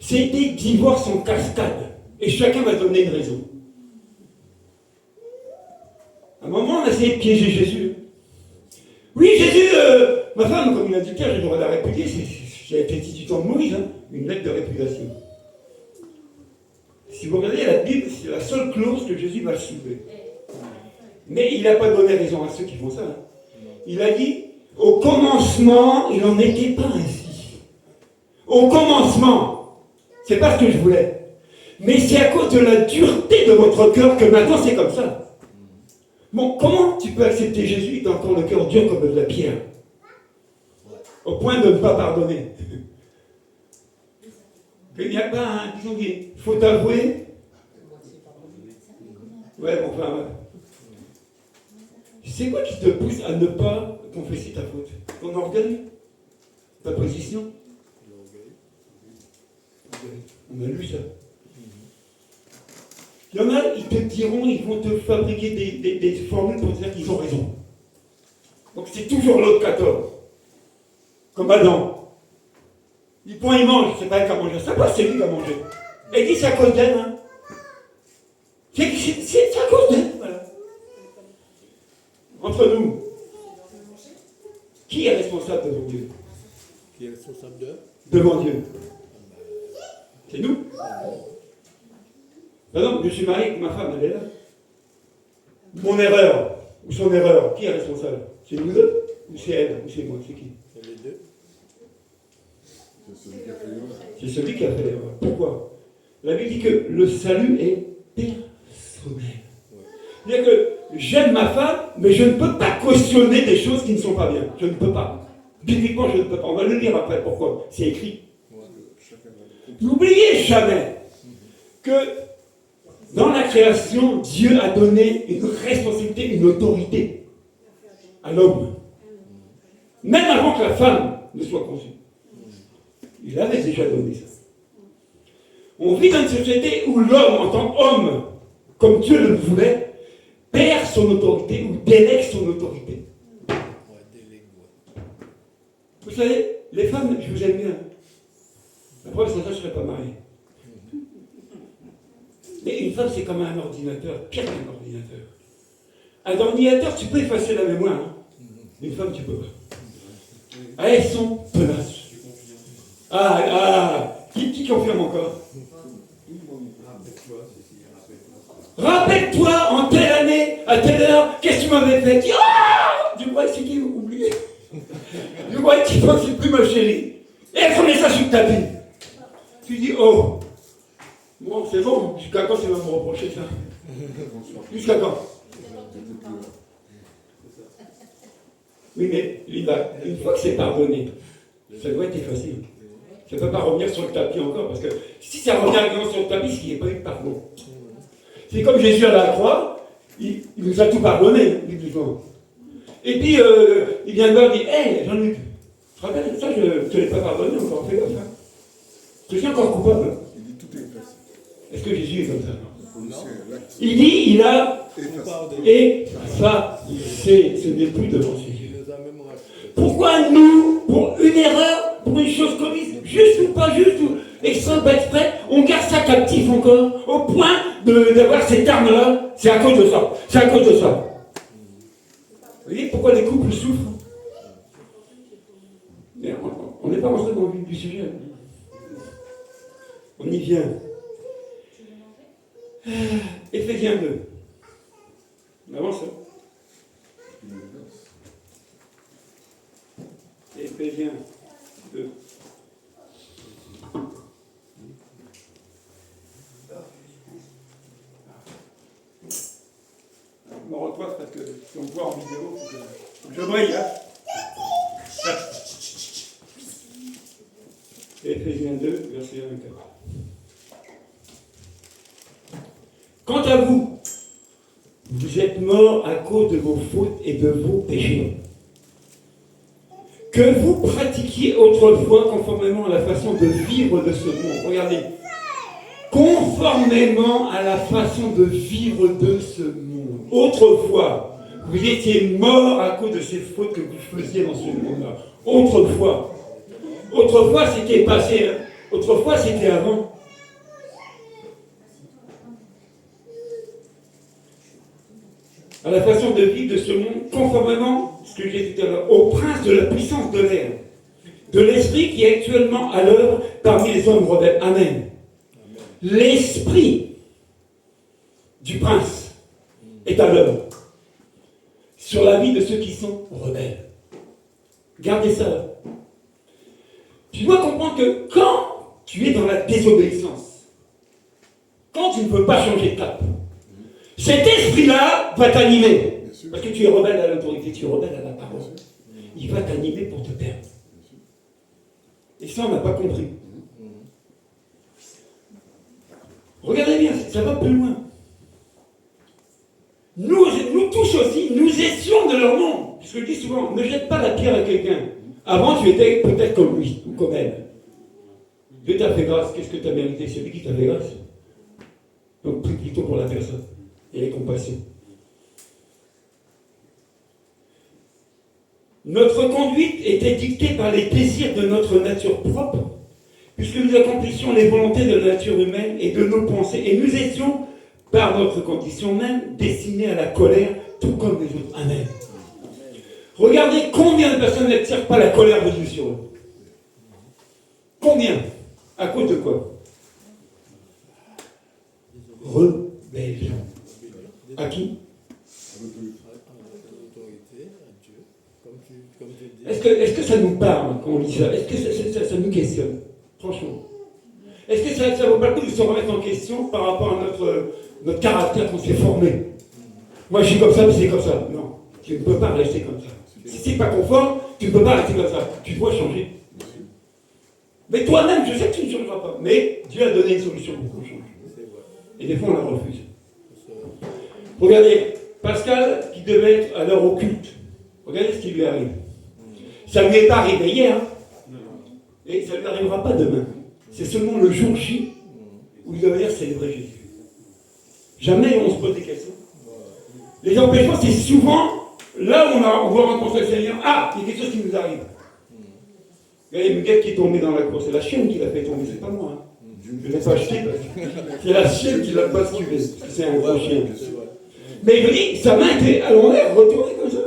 C'est des divorces en cascade, et chacun va donner une raison. À un moment, on a essayé de piéger Jésus. Oui, Jésus, ma femme, comme une adultère, j'ai le droit de la répudier, j'ai été instituant de Moïse, hein, une lettre de répudiation. Si vous regardez la Bible, c'est la seule clause que Jésus va soulever. Mais il n'a pas donné raison à ceux qui font ça. Hein. Il a dit, au commencement, il n'en était pas ainsi. Au commencement, c'est pas ce que je voulais. Mais c'est à cause de la dureté de votre cœur que maintenant c'est comme ça. Bon, comment tu peux accepter Jésus et t'as encore le cœur dur comme de la pierre? Au point de ne pas pardonner. Il n'y a pas un, disons qu'il faut t'avouer. Ouais, bon, enfin, ouais. C'est quoi qui te pousse à ne pas confesser ta faute? Ton orgueil? Ta position? On a lu ça. Il y en a, ils te diront, ils vont te fabriquer des formules pour dire qu'ils ont raison. Donc c'est toujours l'autre qui a tort. Comme Adam. Il prend, il mange, c'est pas elle qui a mangé. Ça passe, c'est lui qui a mangé. Et il dit c'est à cause d'elle. Hein. C'est à cause d'elle, voilà. Entre nous, qui est responsable devant Dieu? Qui est responsable de? Devant Dieu. C'est nous. Ben non, je suis marié avec ma femme, elle est là. Mon erreur, ou son erreur, qui est responsable? C'est nous deux? Ou c'est elle? Ou c'est moi? C'est qui? C'est les deux. C'est celui qui a fait l'erreur. Pourquoi? La Bible dit que le salut est personnel. C'est-à-dire que j'aime ma femme, mais je ne peux pas cautionner des choses qui ne sont pas bien. Je ne peux pas. Bibliquement, je ne peux pas. On va le lire après. Pourquoi? C'est écrit. N'oubliez jamais que dans la création, Dieu a donné une responsabilité, une autorité à l'homme. Même avant que la femme ne soit conçue. Il avait déjà donné ça. On vit dans une société où l'homme, en tant qu'homme, comme Dieu le voulait, perd son autorité ou délègue son autorité. Vous savez, les femmes, je vous aime bien. La preuve, c'est ça, je ne serais pas marié. Mais une femme, c'est comme un ordinateur, pire qu'un ordinateur. Un ordinateur, tu peux effacer la mémoire. Hein. Une femme, tu peux pas. Ah, elles sont tenaces. Qui confirme encore? Rappelle-toi, en telle année, à telle heure, qu'est-ce que tu m'avais fait? Du bruit, c'est qui? Oublié. Du bruit, tu penses que c'est plus ma chérie. Et elle prenait ça sur le tapis. Tu dis, oh, bon, c'est bon, jusqu'à quand tu vas me reprocher ça? Jusqu'à quand? Oui, mais Liva, une fois que c'est pardonné, ça doit être effacé. Ça ne peut pas revenir sur le tapis encore, parce que si ça revient sur le tapis, c'est qu'il n'y a pas eu de pardon. C'est comme Jésus à la croix, il nous a tout pardonné, bibliquement. Et puis, il vient de voir et dit, hé, Jean-Luc, tu te rappelles, ça, je ne te l'ai pas pardonné, encore fais gaffe. Hein. Je suis encore coupable. Il dit tout est effacé. Est-ce que Jésus est comme ça? Non. Il dit, il a Effacé. ce n'est plus devant ses yeux. Pourquoi nous, pour une erreur, pour une chose commise, juste ou pas juste, et sans être prêt, on garde ça captif encore, au point d'avoir cette arme-là? C'est à cause de ça. C'est à cause de ça. Vous voyez pourquoi les couples souffrent? Mais on n'est pas rentré dans le vif du sujet. On y vient. Éphésiens 2. On avance, hein? Éphésiens 2. Je me retrouve parce que si on me voit en vidéo, je brille, hein? Éphésiens 2, verset 24. Quant à vous, vous êtes morts à cause de vos fautes et de vos péchés, que vous pratiquiez autrefois conformément à la façon de vivre de ce monde. Regardez, conformément à la façon de vivre de ce monde. Autrefois, vous étiez morts à cause de ces fautes que vous faisiez dans ce monde-là. Autrefois. Autrefois, c'était passé. Hein. Autrefois, c'était avant. À la façon de vivre de ce monde, conformément, ce que j'ai dit tout à l'heure, au prince de la puissance de l'air, de l'esprit qui est actuellement à l'œuvre parmi les hommes rebelles. Amen. L'esprit du prince est à l'œuvre sur la vie de ceux qui sont rebelles. Gardez ça. Tu dois comprendre que quand tu es dans la désobéissance, quand tu ne peux pas changer de cap, cet esprit-là va t'animer. Parce que tu es rebelle à l'autorité, tu es rebelle à la parole. Il va t'animer pour te perdre. Et ça, on n'a pas compris. Regardez bien, ça va plus loin. Nous tous aussi, nous étions de leur monde. Ce que je dis souvent, ne jette pas la pierre à quelqu'un. Avant, tu étais peut-être comme lui ou comme elle. Dieu t'a fait grâce. Qu'est-ce que tu as mérité? C'est lui qui t'a fait grâce. Donc, prie plutôt pour la personne. Et les compassion. Notre conduite était dictée par les désirs de notre nature propre, puisque nous accomplissions les volontés de la nature humaine et de nos pensées. Et nous étions, par notre condition même, destinés à la colère, tout comme les autres. Amen. Regardez combien de personnes n'attirent pas la colère de Dieu sur eux. Combien? À cause de quoi? Rébellion. À qui? Est-ce que ça nous parle quand on lit ça? Est-ce que ça nous questionne? Franchement. Est-ce que ça vaut pas le coup de se remettre en question par rapport à notre caractère qu'on s'est formé? Moi, je suis comme ça, mais c'est comme ça. Non. Tu ne peux pas rester comme ça. Si c'est pas conforme, tu ne peux pas rester comme ça. Tu dois changer. Mais toi-même, je sais que tu ne changeras pas. Mais Dieu a donné une solution pour qu'on change. Et des fois, on la refuse. Regardez, Pascal, qui devait être à l'heure au culte, regardez ce qui lui arrive. Ça ne lui est pas arrivé hier, et ça ne lui arrivera pas demain. C'est seulement le jour J où il va venir célébrer Jésus. Jamais on se pose des questions. Les empêchements, c'est souvent là où on va rencontrer le Seigneur. Ah, il y a quelque chose qui nous arrive. Il y a une guêpe qui est tombée dans la cour. C'est la chienne qui l'a fait tomber, c'est pas moi. Hein. Je ne l'ai pas acheté. C'est la chienne qui l'a basculé. C'est un gros chien. Mais il me dit, sa main était à l'envers, retournée comme ça.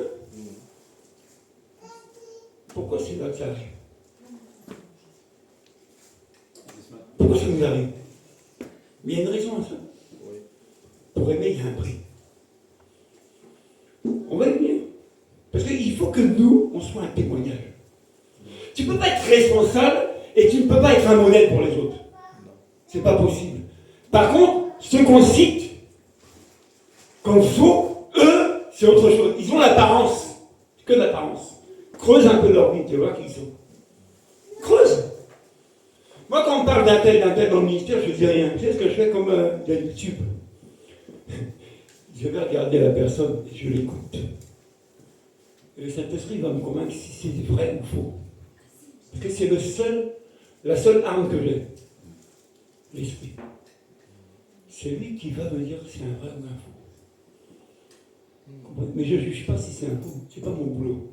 Pourquoi c'est là que ça arrive? Pourquoi ça nous arrive? Mais il y a une raison à ça. Pour aimer, il y a un prix. On va y venir. Parce qu'il faut que nous, on soit un témoignage. Tu ne peux pas être responsable et tu ne peux pas être un modèle pour les autres. C'est pas possible. Par contre, ceux qu'on cite comme faux, eux, c'est autre chose. Ils ont l'apparence. Que l'apparence. Creuse un peu leur vie, tu vois qui ils sont. Creuse. Moi, quand on parle d'un tel dans le ministère, je ne dis rien. Tu sais ce que je fais comme de YouTube? Je vais regarder la personne et je l'écoute. Et le Saint-Esprit va me convaincre si c'est vrai ou faux. Parce que c'est la seule arme que j'ai. L'Esprit. C'est lui qui va me dire si c'est un vrai ou un faux. Mais je ne juge pas si c'est un faux. Ce n'est pas mon boulot.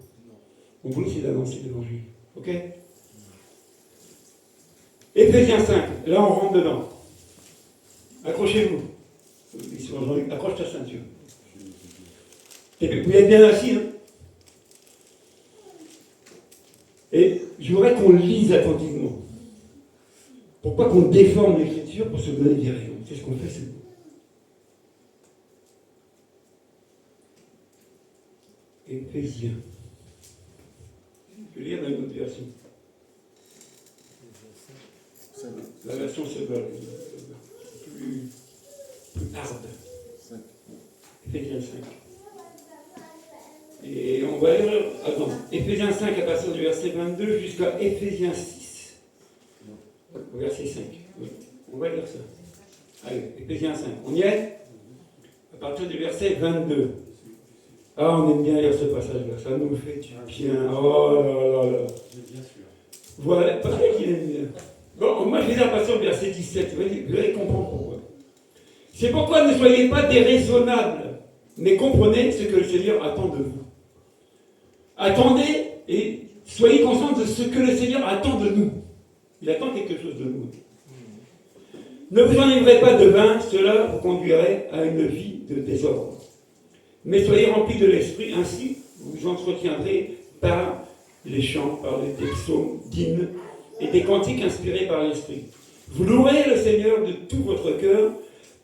Mon boulot, c'est d'annoncer l'évangile. Ok? Éphésiens 5. Là, on rentre dedans. Accrochez-vous. Accroche ta ceinture. Vous êtes bien assis, hein? Et je voudrais qu'on lise attentivement. Pourquoi qu'on déforme l'écriture pour se donner des raisons? C'est ce qu'on fait, c'est bon. Éphésiens. Je vais lire dans une autre version. La version Sever, plus harde. Éphésiens 5. Et on va lire, Éphésiens 5 à partir du verset 22 jusqu'à Éphésiens 6. verset 5. Oui. On va lire ça. Allez, Éphésiens 5. On y est? À partir du verset 22. Ah, on aime bien lire ce passage-là. Ça nous fait du bien. Oh là là là. Voilà, parce qu'il aime bien. Bon, moi je vais dire passer au verset 17. Vous allez comprendre pourquoi. C'est pourquoi ne soyez pas déraisonnables, mais comprenez ce que le Seigneur attend de vous. Attendez et soyez conscients de ce que le Seigneur attend de nous. Il attend quelque chose de nous. Ne vous enivrez pas de vin, cela vous conduirait à une vie de désordre. Mais soyez remplis de l'esprit, ainsi vous vous entretiendrez par les chants, par des psaumes, d'hymnes et des cantiques inspirés par l'esprit. Vous louerez le Seigneur de tout votre cœur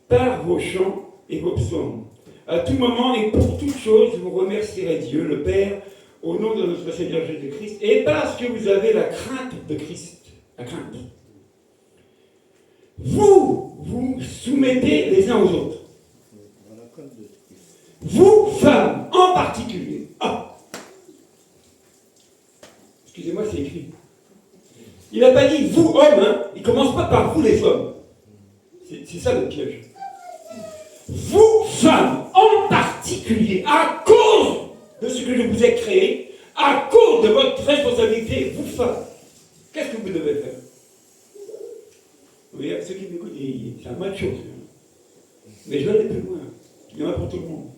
par vos chants et vos psaumes. À tout moment et pour toute chose, vous remercierez Dieu, le Père, au nom de notre Seigneur Jésus-Christ, et parce que vous avez la crainte de Christ. La crainte. Vous vous soumettez les uns aux autres. Vous, femmes, en particulier. Ah. Excusez-moi, c'est écrit. Il n'a pas dit vous, hommes, hein. Il ne commence pas par vous, les hommes. C'est ça le piège. Vous, femmes, en particulier, à cause de ce que je vous ai créé, à cause de votre responsabilité, vous, femmes, qu'est-ce que vous devez faire? Vous voyez, ceux qui m'écoutent, c'est un macho. Mais je vais aller plus loin. Il y en a pour tout le monde.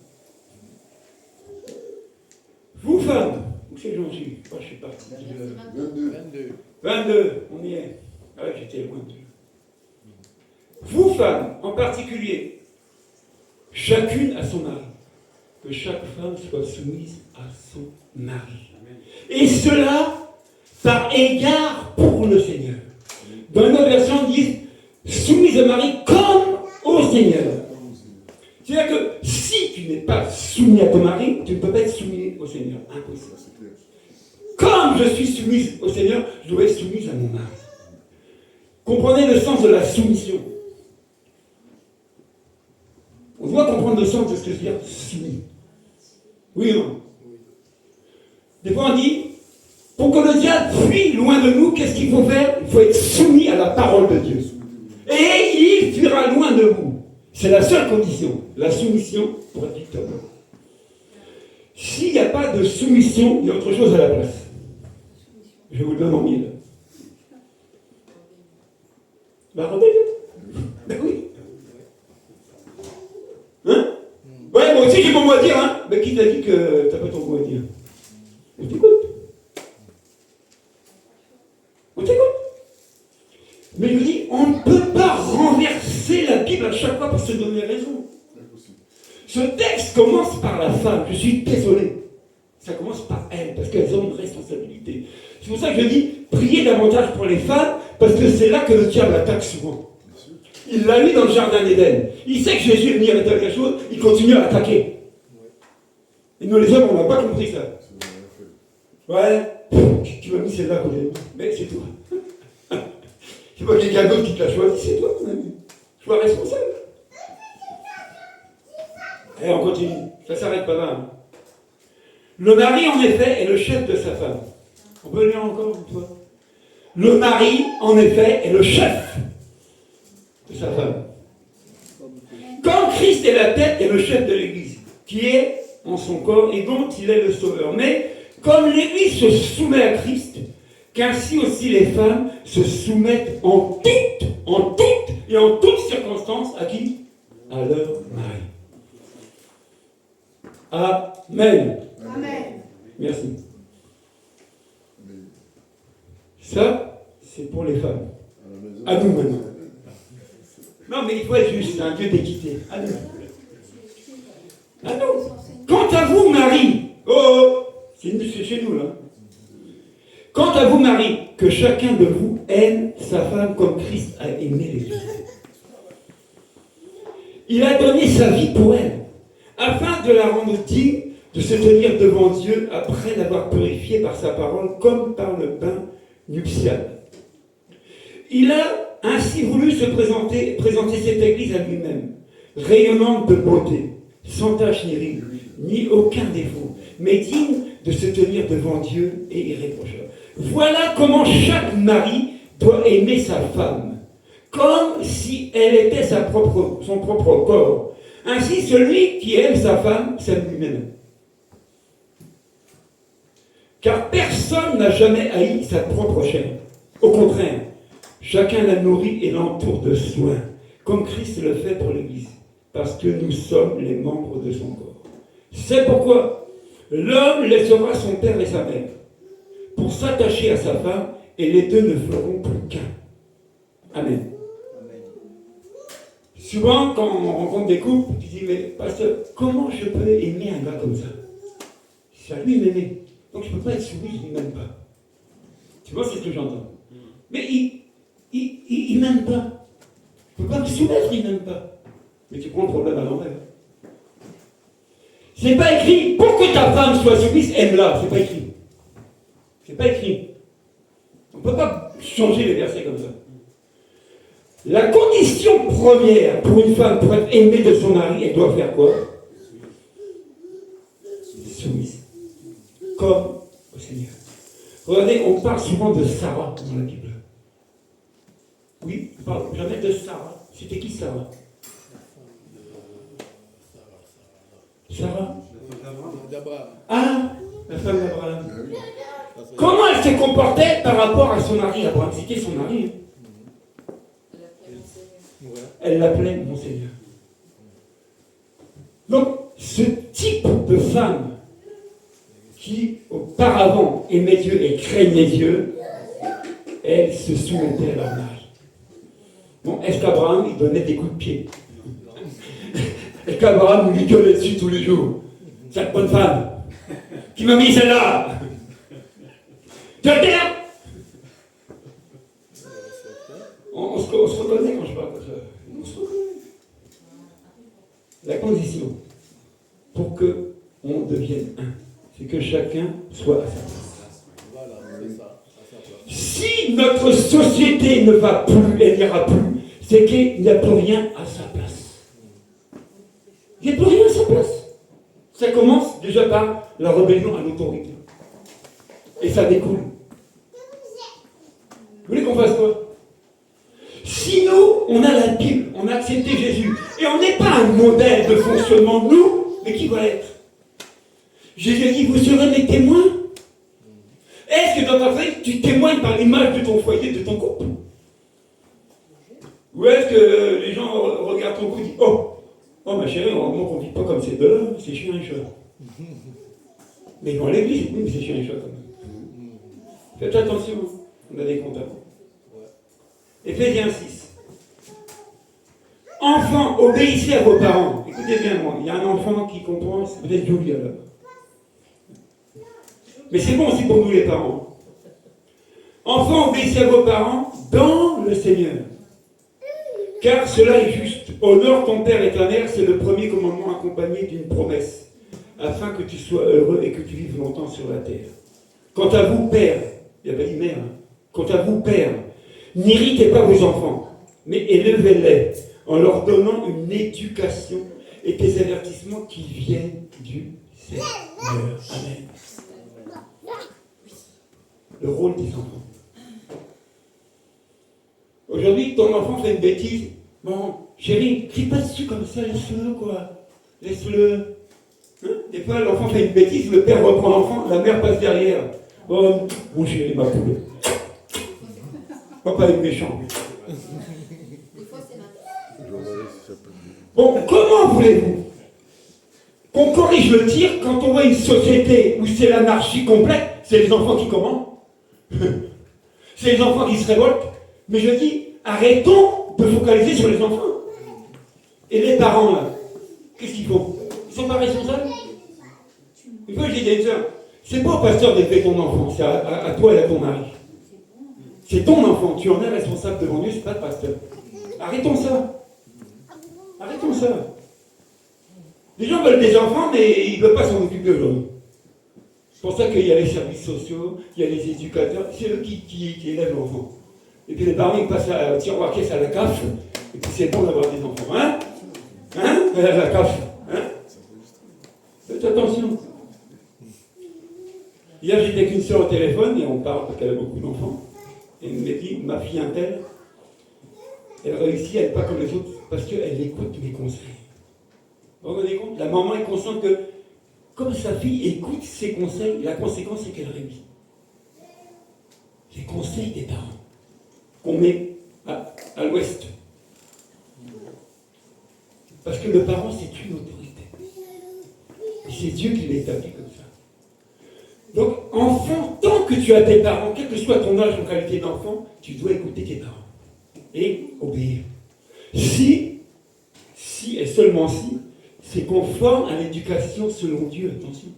Vous, femmes, où c'est que j'en suis? Oh, je suis parti. 22, on y est. Ah ouais, j'étais loin de. Vous, femmes, en particulier, chacune à son mari. Que chaque femme soit soumise à son mari. Et cela, par égard pour le Seigneur. Dans une autre version, on dit soumise au mari comme au Seigneur. C'est-à-dire que si tu n'es pas soumis à ton mari, tu ne peux pas être soumis au Seigneur. Impossible. Comme je suis soumise au Seigneur, je dois être soumise à mon mari. Comprenez le sens de la soumission. On doit comprendre le sens de ce que je veux dire soumis. Oui ou non? Des fois on dit, pour que le diable fuit loin de nous, qu'est-ce qu'il faut faire? Il faut être soumis à la parole de Dieu. Et il fuira loin de vous. C'est la seule condition, la soumission pour être victorieux. S'il n'y a pas de soumission, il y a autre chose à la place. Je vous le donne en mille. La rébellion. Ben oui. Hein? Ouais, moi aussi j'ai mon mot à dire, hein? Mais qui t'a dit que t'as pas ton mot à dire? On t'écoute. On t'écoute. Mais je vous dis, on ne peut pas renverser la Bible à chaque fois pour se donner raison. Ce texte commence par la femme. Je suis désolé. Ça commence par elles, parce qu'elles ont une responsabilité. C'est pour ça que je dis, priez davantage pour les femmes, parce que c'est là que le diable attaque souvent. Il l'a mis dans le jardin d'Éden. Il sait que Jésus est venu rétablir quelque chose, il continue à attaquer. Et nous les hommes, on n'a pas compris ça. Ouais, tu m'as mis celle-là qu'on a mis. Mais c'est toi. C'est pas quelqu'un d'autre qui te l'a choisi, c'est toi mon ami. Sois responsable. Et on continue. Ça ne s'arrête pas là. Hein. Le mari, en effet, est le chef de sa femme. On peut le lire encore une fois. Le mari, en effet, est le chef de sa femme. Comme Christ est la tête et le chef de l'Église, qui est en son corps et dont il est le sauveur. Mais comme l'Église se soumet à Christ, qu'ainsi aussi les femmes se soumettent en toutes et en toutes circonstances à qui? À leur mari. Amen. Amen. Merci. Ça, c'est pour les femmes. À nous maintenant. Non, mais il faut être juste, c'est un Dieu d'équité. À nous. À nous. Quant à vous, Marie, c'est chez nous, là. Quant à vous, Marie, que chacun de vous aime sa femme comme Christ a aimé l'Église. Il a donné sa vie pour elle, afin de la rendre digne de se tenir devant Dieu après l'avoir purifiée par sa parole, comme par le bain nuptial. Il a ainsi voulu présenter cette Église à lui-même, rayonnante de beauté, sans tache ni ride, ni aucun défaut, mais digne de se tenir devant Dieu et irréprochable. Voilà comment chaque mari doit aimer sa femme, comme si elle était son propre corps. Ainsi, celui qui aime sa femme s'aime lui-même. Car personne n'a jamais haï sa propre chair. Au contraire, chacun la nourrit et l'entoure de soins, comme Christ le fait pour l'Église, parce que nous sommes les membres de son corps. C'est pourquoi l'homme laissera son père et sa mère pour s'attacher à sa femme, et les deux ne feront plus qu'un. Amen. Souvent, quand on rencontre des couples, tu dis, mais pasteur, comment je peux aimer un gars comme ça? C'est à lui de m'aimer. Donc je ne peux pas être soumis, je ne m'aime pas. Tu vois, c'est ce que j'entends. Mais il ne m'aime pas. Je ne peux pas me soumettre, il ne m'aime pas. Mais tu prends le problème à l'envers. C'est pas écrit, pour que ta femme soit soumise, aime-la. C'est pas écrit. C'est pas écrit. On ne peut pas changer les versets comme ça. La condition première pour une femme, pour être aimée de son mari, elle doit faire quoi? Soumise. Comme au Seigneur. Regardez, on parle souvent de Sarah dans la Bible. Oui, on parle jamais de Sarah. C'était qui Sarah? Sarah? Ah, la femme d'Abraham. Comment elle se comportait par rapport à son mari Abraham? C'était son mari. Elle l'appelait mon Seigneur. Donc, ce type de femme qui, auparavant, aimait Dieu et craignait Dieu, elle se soumettait à leur mari. Bon, est-ce qu'Abraham, il donnait des coups de pied? Est-ce qu'Abraham lui gueulait dessus tous les jours? Cette bonne femme, qui m'a mis celle-là? Tu vas taire? On se reconnaît quand je parle comme ça. On se reconnaît. La condition pour qu'on devienne un, c'est que chacun soit à sa place. Voilà, c'est ça, à sa place. Si notre société ne va plus, elle n'ira plus, c'est qu'il n'y a plus rien à sa place. Il n'y a plus rien à sa place. Ça commence déjà par la rébellion à l'autorité. Et ça découle. Vous voulez qu'on fasse quoi? Si nous, on a la Bible, on a accepté Jésus, et on n'est pas un modèle de fonctionnement, nous, mais qui va être? Jésus dit, vous serez mes témoins. Est-ce que dans ta famille, tu témoignes par l'image de ton foyer, de ton couple? Ou est-ce que les gens regardent ton couple et disent, oh ma chérie, heureusement qu'on ne vit pas comme ces deux-là, c'est chien et chat. Mais ils vont à l'église, oui, mais c'est chien et chat quand même. Faites attention, on a des comptables. Éphésiens 6. Enfants, obéissez à vos parents. Écoutez bien moi, il y a un enfant qui comprend, c'est peut-être Julie alors. Mais c'est bon aussi pour nous les parents. Enfants, obéissez à vos parents dans le Seigneur. Car cela est juste. Honore ton père et ta mère, c'est le premier commandement accompagné d'une promesse, afin que tu sois heureux et que tu vives longtemps sur la terre. Quant à vous, père, il n'y a pas dit mère, hein. Quant à vous, père, n'irritez pas vos enfants, mais élevez-les en leur donnant une éducation et des avertissements qui viennent du Seigneur. Amen. Le rôle des enfants. Aujourd'hui, ton enfant fait une bêtise. Bon, chérie, crie pas dessus comme ça, laisse-le, quoi. Laisse-le. Hein? Des fois, l'enfant fait une bêtise, le père reprend l'enfant, la mère passe derrière. Oh, mon chéri, ma poule. Papa est méchant. Bon, comment voulez-vous qu'on corrige le tir quand on voit une société où c'est l'anarchie complète? C'est les enfants qui commandent. C'est les enfants qui se révoltent. Mais je dis, arrêtons de focaliser sur les enfants. Et les parents, là, qu'est-ce qu'ils font? Ils sont pas responsables? Une fois, j'ai dit à une soeur, c'est pas au pasteur d'élever ton enfant, c'est à toi et à ton mari. C'est ton enfant, tu en es responsable devant Dieu, c'est pas le pasteur. Arrêtons ça. Arrêtons ça. Les gens veulent des enfants, mais ils ne veulent pas s'en occuper aujourd'hui. C'est pour ça qu'il y a les services sociaux, il y a les éducateurs, c'est eux qui élèvent l'enfant. Et puis les parents, ils passent à tiroir caisse à la CAF, et puis c'est bon d'avoir des enfants. Hein? Hein? La CAF. Hein? Faites attention. Hier, j'étais avec une soeur au téléphone, et on parle parce qu'elle a beaucoup d'enfants. Et elle me dit, ma fille un tel, elle réussit, elle n'est pas comme les autres, parce qu'elle écoute mes conseils. Vous vous rendez compte? La maman est consciente que, comme sa fille écoute ses conseils, la conséquence c'est qu'elle réussit. Les conseils des parents qu'on met à l'ouest. Parce que le parent, c'est une autorité. Et c'est Dieu qui l'établit comme ça. Donc, enfant, tant que tu as tes parents, quel que soit ton âge en qualité d'enfant, tu dois écouter tes parents et obéir. Si et seulement si, c'est conforme à l'éducation selon Dieu, attention.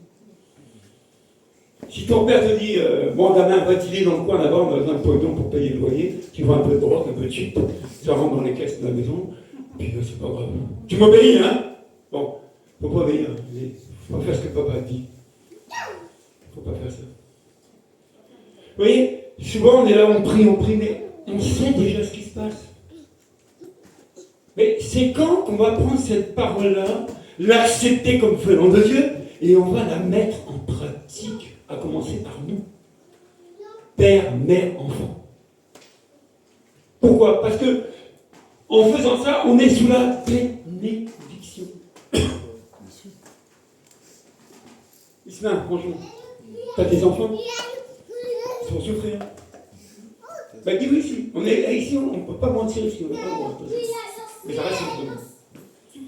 Si ton père te dit, bon, gamin, va t'y dans le coin là-bas, on a besoin de pognon pour payer le loyer, tu vois un peu de drogue, un peu de chip, ça rentre dans les caisses de la maison, puis c'est pas grave. Tu m'obéis, hein? Bon, faut pas obéir, faut pas faire ce que papa dit. Faut pas faire ça. Vous voyez, souvent on est là, on prie, mais on sait déjà ce qui se passe. Mais c'est quand qu'on va prendre cette parole-là, l'accepter comme venant de Dieu, et on va la mettre en pratique, à commencer par nous. Père, mère, enfant. Pourquoi? Parce que, en faisant ça, on est sous la bénédiction. Ismaël, franchement, t'as des enfants? Ils vont souffrir. Ben dis oui ici. Ici, on ne peut pas mentir ici, on n'a pas le droit. Mais ça reste entre nous.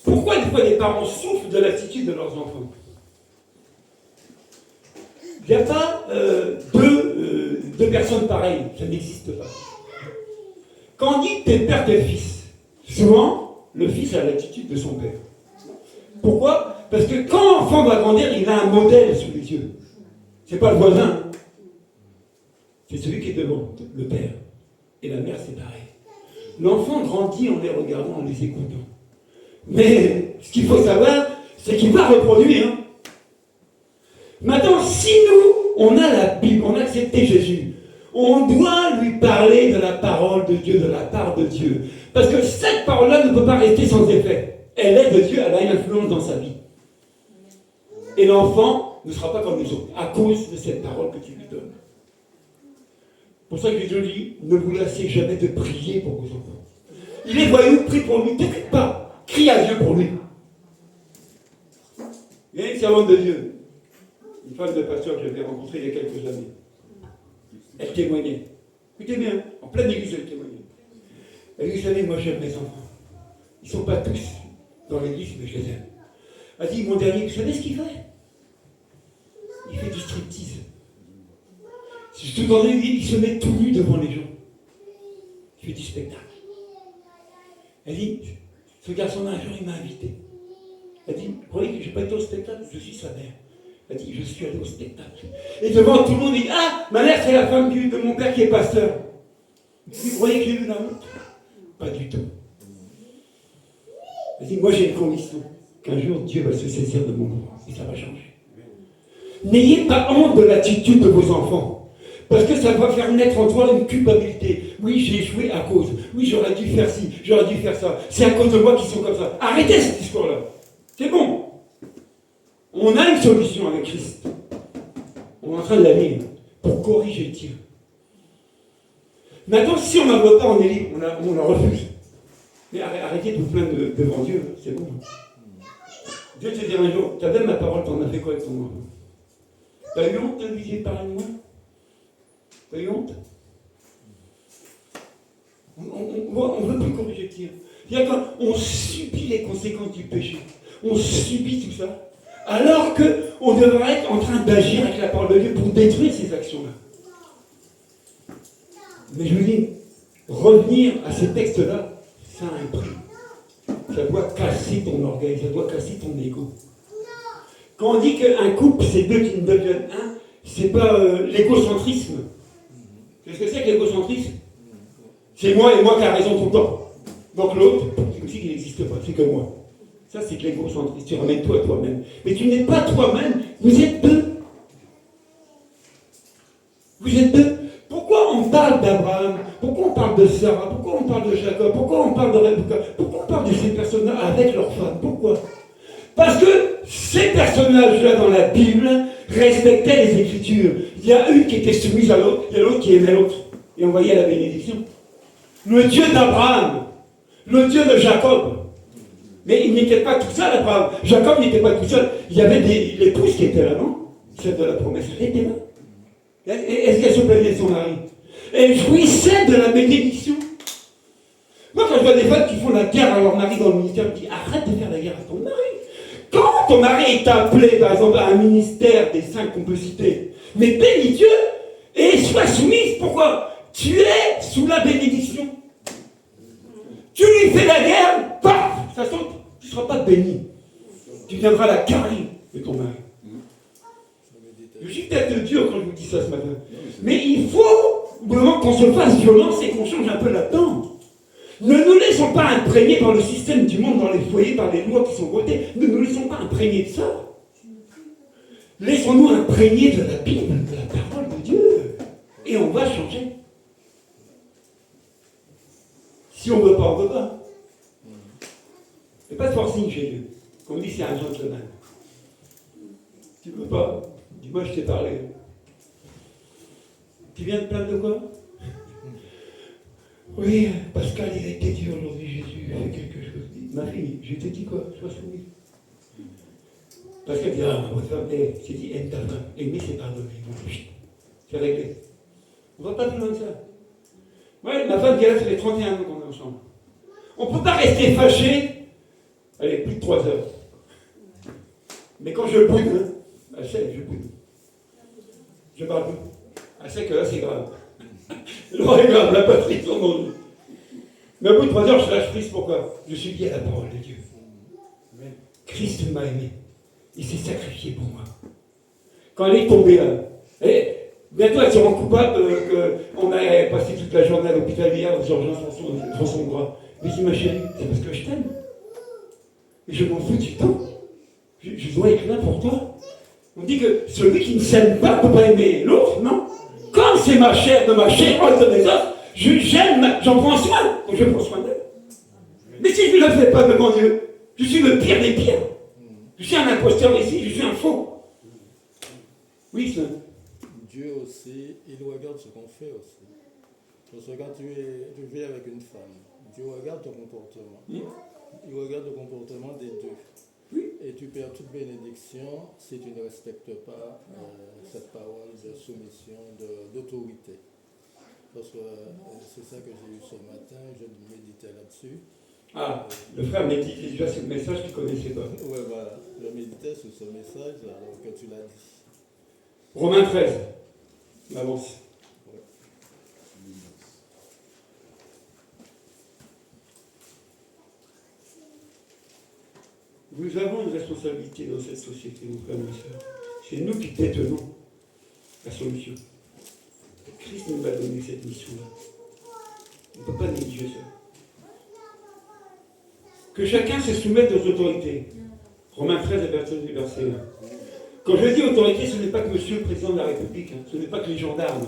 Pourquoi des fois les parents souffrent de l'attitude de leurs enfants? Il n'y a pas deux personnes pareilles, ça n'existe pas. Quand on dit tes pères, tes fils, souvent, le fils a l'attitude de son père. Pourquoi? Parce que quand l'enfant va grandir, il a un modèle sous les yeux. C'est pas le voisin, c'est celui qui est devant, le père. Et la mère, c'est pareil. L'enfant grandit en les regardant, en les écoutant. Mais ce qu'il faut savoir, c'est qu'il va reproduire. Maintenant, si nous, on a la Bible, on a accepté Jésus, on doit lui parler de la parole de Dieu, de la part de Dieu. Parce que cette parole-là ne peut pas rester sans effet. Elle est de Dieu, elle a une influence dans sa vie. Et l'enfant ne sera pas comme les autres, à cause de cette parole que tu lui donnes. C'est pour ça que Dieu dit, ne vous lassez jamais de prier pour vos enfants. Il est voyou, prie pour lui, t'écoute pas, crie à Dieu pour lui. Il y a une servante de Dieu, une femme de pasteur que j'avais rencontrée il y a quelques années. Elle témoignait. Écoutez bien, en pleine église, elle témoignait. Elle dit, vous savez, moi j'aime mes enfants. Ils ne sont pas tous dans l'église, mais je les aime. Elle dit, mon dernier, vous savez ce qu'il fait? Il fait du striptease. Si je te demandais, il se met tout nu devant les gens. Il fait du spectacle. Elle dit, ce garçon-là, un jour, il m'a invité. Elle dit, vous croyez que je n'ai pas été au spectacle? Je suis sa mère. Elle dit, je suis allé au spectacle. Et devant tout le monde, il dit, ah, ma mère, c'est la femme de mon père qui est pasteur. Vous croyez que j'ai eu la honte? Pas du tout. Elle dit, moi, j'ai une conviction qu'un jour, Dieu va se saisir de mon nom. Et ça va changer. N'ayez pas honte de l'attitude de vos enfants. Parce que ça va faire naître en toi une culpabilité. Oui, j'ai échoué à cause. Oui, j'aurais dû faire ci, j'aurais dû faire ça. C'est à cause de moi qu'ils sont comme ça. Arrêtez ce discours-là. C'est bon. On a une solution avec Christ. On est en train de la lire pour corriger le tir. Maintenant, si on n'en veut pas, on est libre, on la refuse. Mais arrêtez de vous plaindre devant Dieu, c'est bon. Dieu te dit un jour, tu as même ma parole, t'en as fait quoi avec ton enfant? T'as eu honte de lui dire parler de moi? T'as eu honte? On ne veut plus corriger le tir. C'est-à-dire qu'on subit les conséquences du péché. On subit tout ça. Alors qu'on devrait être en train d'agir avec la parole de Dieu pour détruire ces actions-là. Mais je vous dis, revenir à ces textes-là, ça a un prix. Ça doit casser ton orgueil, ça doit casser ton ego. Quand on dit qu'un couple, c'est deux qui ne deviennent un, c'est pas l'égocentrisme. Qu'est-ce que c'est que l'égocentrisme? C'est moi et moi qui a raison tout le temps. Donc l'autre, c'est aussi qu'il n'existe pas, c'est que moi. Ça, c'est que l'égocentrisme. Tu ramènes toi à toi-même. Mais tu n'es pas toi-même, vous êtes deux. Vous êtes deux. Pourquoi on parle d'Abraham? Pourquoi on parle de Sarah? Pourquoi on parle de Jacob? Pourquoi on parle de Rebecca? Pourquoi on parle de ces personnages avec leurs femmes? Pourquoi? Parce que ces personnages-là dans la Bible respectaient les Écritures. Il y a une qui était soumise à l'autre, il y a l'autre qui aimait l'autre. Et on voyait la bénédiction. le Dieu d'Abraham, le Dieu de Jacob. Mais il n'était pas tout seul, Abraham. Jacob n'était pas tout seul. Il y avait l'épouse qui était là, non? Celle de la promesse, elle était là. Est-ce qu'elle se plaignait de son mari? Elle jouissait de la bénédiction. Moi, quand je vois des femmes qui font la guerre à leur mari dans le ministère, je dis arrête de faire la guerre à ton mari. Quand ton mari est appelé, par exemple, à un ministère des 5 qu'on peut citer, mais bénis Dieu et sois soumise. Pourquoi? Tu es sous la bénédiction. Tu lui fais la guerre, paf, ça saute. Tu ne seras pas béni. Tu deviendras la carie de ton mari. Je suis peut-être dur quand je vous dis ça ce matin. Mais il faut, au moment qu'on se fasse violence et qu'on change un peu là-dedans. Ne nous laissons pas imprégner par le système du monde dans les foyers, par les lois qui sont votées. Ne nous laissons pas imprégner de ça. Laissons-nous imprégner de la Bible, de la parole de Dieu. Et on va changer. Si on ne veut pas, on ne veut pas. Il n'y a pas de forcing chez Dieu. Comme on dit, c'est un gentleman. Tu ne veux pas? Dis-moi, je t'ai parlé. Tu viens de plaindre de quoi? Oui, Pascal, il a été dit aujourd'hui, Jésus fait quelque chose. Ma fille, je t'ai dit quoi? Sois soumise. Pascal dit, ah, votre femme, j'ai dit, aime ta femme. Aimer, c'est pardonner. C'est réglé. On ne va pas plus loin que ça. Ouais, ma femme, ça fait 31 ans qu'on est ensemble. On ne peut pas rester fâché. Allez, plus de 3 heures. Mais quand je boude, hein, elle sait, je boude. Je parle plus. Elle sait que là, c'est grave. Là, c'est grave, la patrie sur mon dos. Mais au bout de 3 heures, je lâche prise. Pourquoi? Je suis lié à la parole de Dieu. Christ m'a aimé. Il s'est sacrifié pour moi. Quand elle est tombée là, bientôt elle se rend coupable qu'on a passé toute la journée à l'hôpital hier aux urgences dans son bras. Mais dis ma chérie, c'est parce que je t'aime. Et je m'en fous du temps. Je dois être là pour toi. On dit que celui qui ne s'aime pas ne peut pas aimer l'autre, non? Comme c'est ma chair de ma chair, os de mes os, j'aime, j'en prends soin. Donc je prends soin d'elle. Mais si je ne le fais pas devant Dieu, je suis le pire des pires. Je suis un imposteur ici, je suis un faux. Oui, ça. Dieu aussi, il regarde ce qu'on fait aussi. Parce que quand tu vis avec une femme, Dieu regarde ton comportement. Il regarde le comportement des deux. Oui. Et tu perds toute bénédiction si tu ne respectes pas cette parole de soumission, d'autorité. Parce que c'est ça que j'ai eu ce matin, je méditais là-dessus. Ah, le frère méditait déjà sur le message qu'il ne connaissait pas. Oui, voilà. Je méditais sur ce message alors que tu l'as dit. Romains 13. On avance. Nous avons une responsabilité dans cette société, mon frère, mes sœurs. C'est nous qui détenons la solution. Christ nous a donné cette mission-là. On ne peut pas négliger ça. Que chacun se soumette aux autorités. Romains 13, verset 1. Quand je dis autorité, ce n'est pas que monsieur le président de la République, hein. Ce n'est pas que les gendarmes.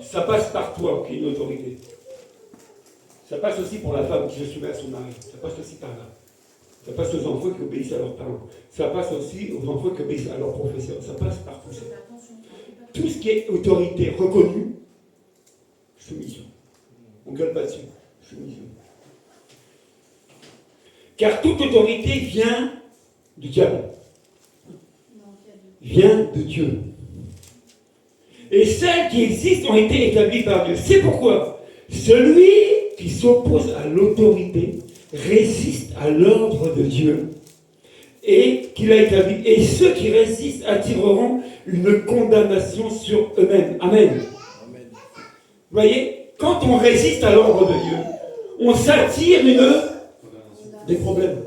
Ça passe par toi qui est une autorité. Ça passe aussi pour la femme qui se soumet à son mari. Ça passe aussi par là. Ça passe aux enfants qui obéissent à leurs parents. Ça passe aussi aux enfants qui obéissent à leurs professeurs. Ça passe par tout ça. Tout ce qui est autorité reconnue, soumission. On ne gueule pas dessus. Soumission. Car toute autorité vient du diable. Vient de Dieu. Et celles qui existent ont été établies par Dieu. C'est pourquoi celui qui s'oppose à l'autorité résiste à l'ordre de Dieu et qu'il a établi. Et ceux qui résistent attireront une condamnation sur eux-mêmes. Amen. Amen. Vous voyez, quand on résiste à l'ordre de Dieu, on s'attire des problèmes.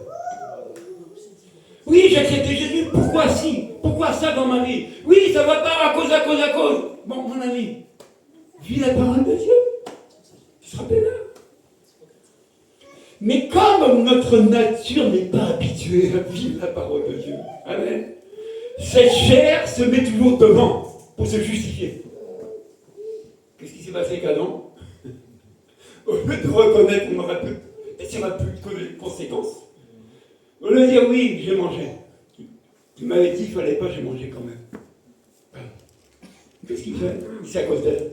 Oui, j'ai accepté Jésus. Pourquoi si? Pourquoi ça dans ma vie? Oui, ça va pas à cause. Bon, mon ami, vis la parole de Dieu. Tu seras peinard. Mais comme notre nature n'est pas habituée à vivre la parole de Dieu, amen, cette chair se met toujours devant pour se justifier. Qu'est-ce qui s'est passé avec Adam? Au lieu de reconnaître qu'on aurait pu, peut-être qu'il n'y aura plus de conséquences. Au lieu de dire oui, j'ai mangé. Tu m'avais dit qu'il ne fallait pas, j'ai mangé quand même. Qu'est-ce qu'il fait? C'est à cause d'elle.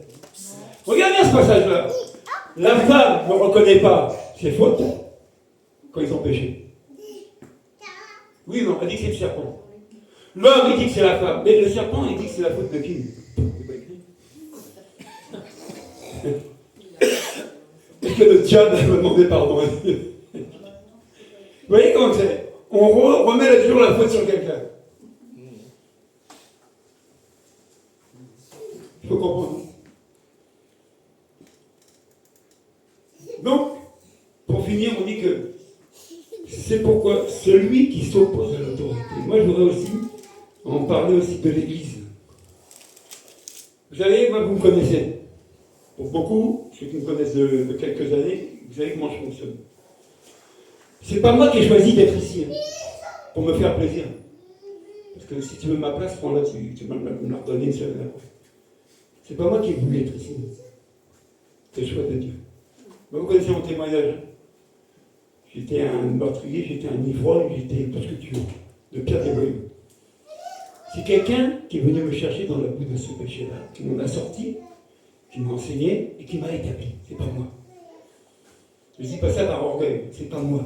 Regarde bien ce passage-là. La femme ne reconnaît pas ses fautes quand ils ont péché. Oui, non, elle dit que c'est le serpent. L'homme, il dit que c'est la femme. Mais le serpent, il dit que c'est la faute de qui? C'est pas écrit. Est-ce que le diable me demandé pardon? Vous voyez comment c'est? On remet toujours la faute sur quelqu'un. Il faut comprendre. Donc, pour finir, on dit que c'est pourquoi celui qui s'oppose à l'autorité. Moi, je voudrais aussi en parler aussi de l'Église. Vous savez, moi, vous me connaissez. Pour beaucoup, ceux qui me connaissent de quelques années, vous savez comment je fonctionne. C'est pas moi qui ai choisi d'être ici, hein, pour me faire plaisir. Parce que si tu veux ma place, prends-la, tu vas me la redonner une seule fois. C'est pas moi qui ai voulu être ici. C'est le choix de Dieu. Vous connaissez mon témoignage. Hein. J'étais un meurtrier, j'étais un ivrogne, j'étais tout ce que tu veux. De pire des voyous. C'est quelqu'un qui est venu me chercher dans la boue de ce péché-là, qui m'en a sorti, qui m'a enseigné et qui m'a établi. C'est pas moi. Je ne dis pas ça par orgueil, c'est pas moi.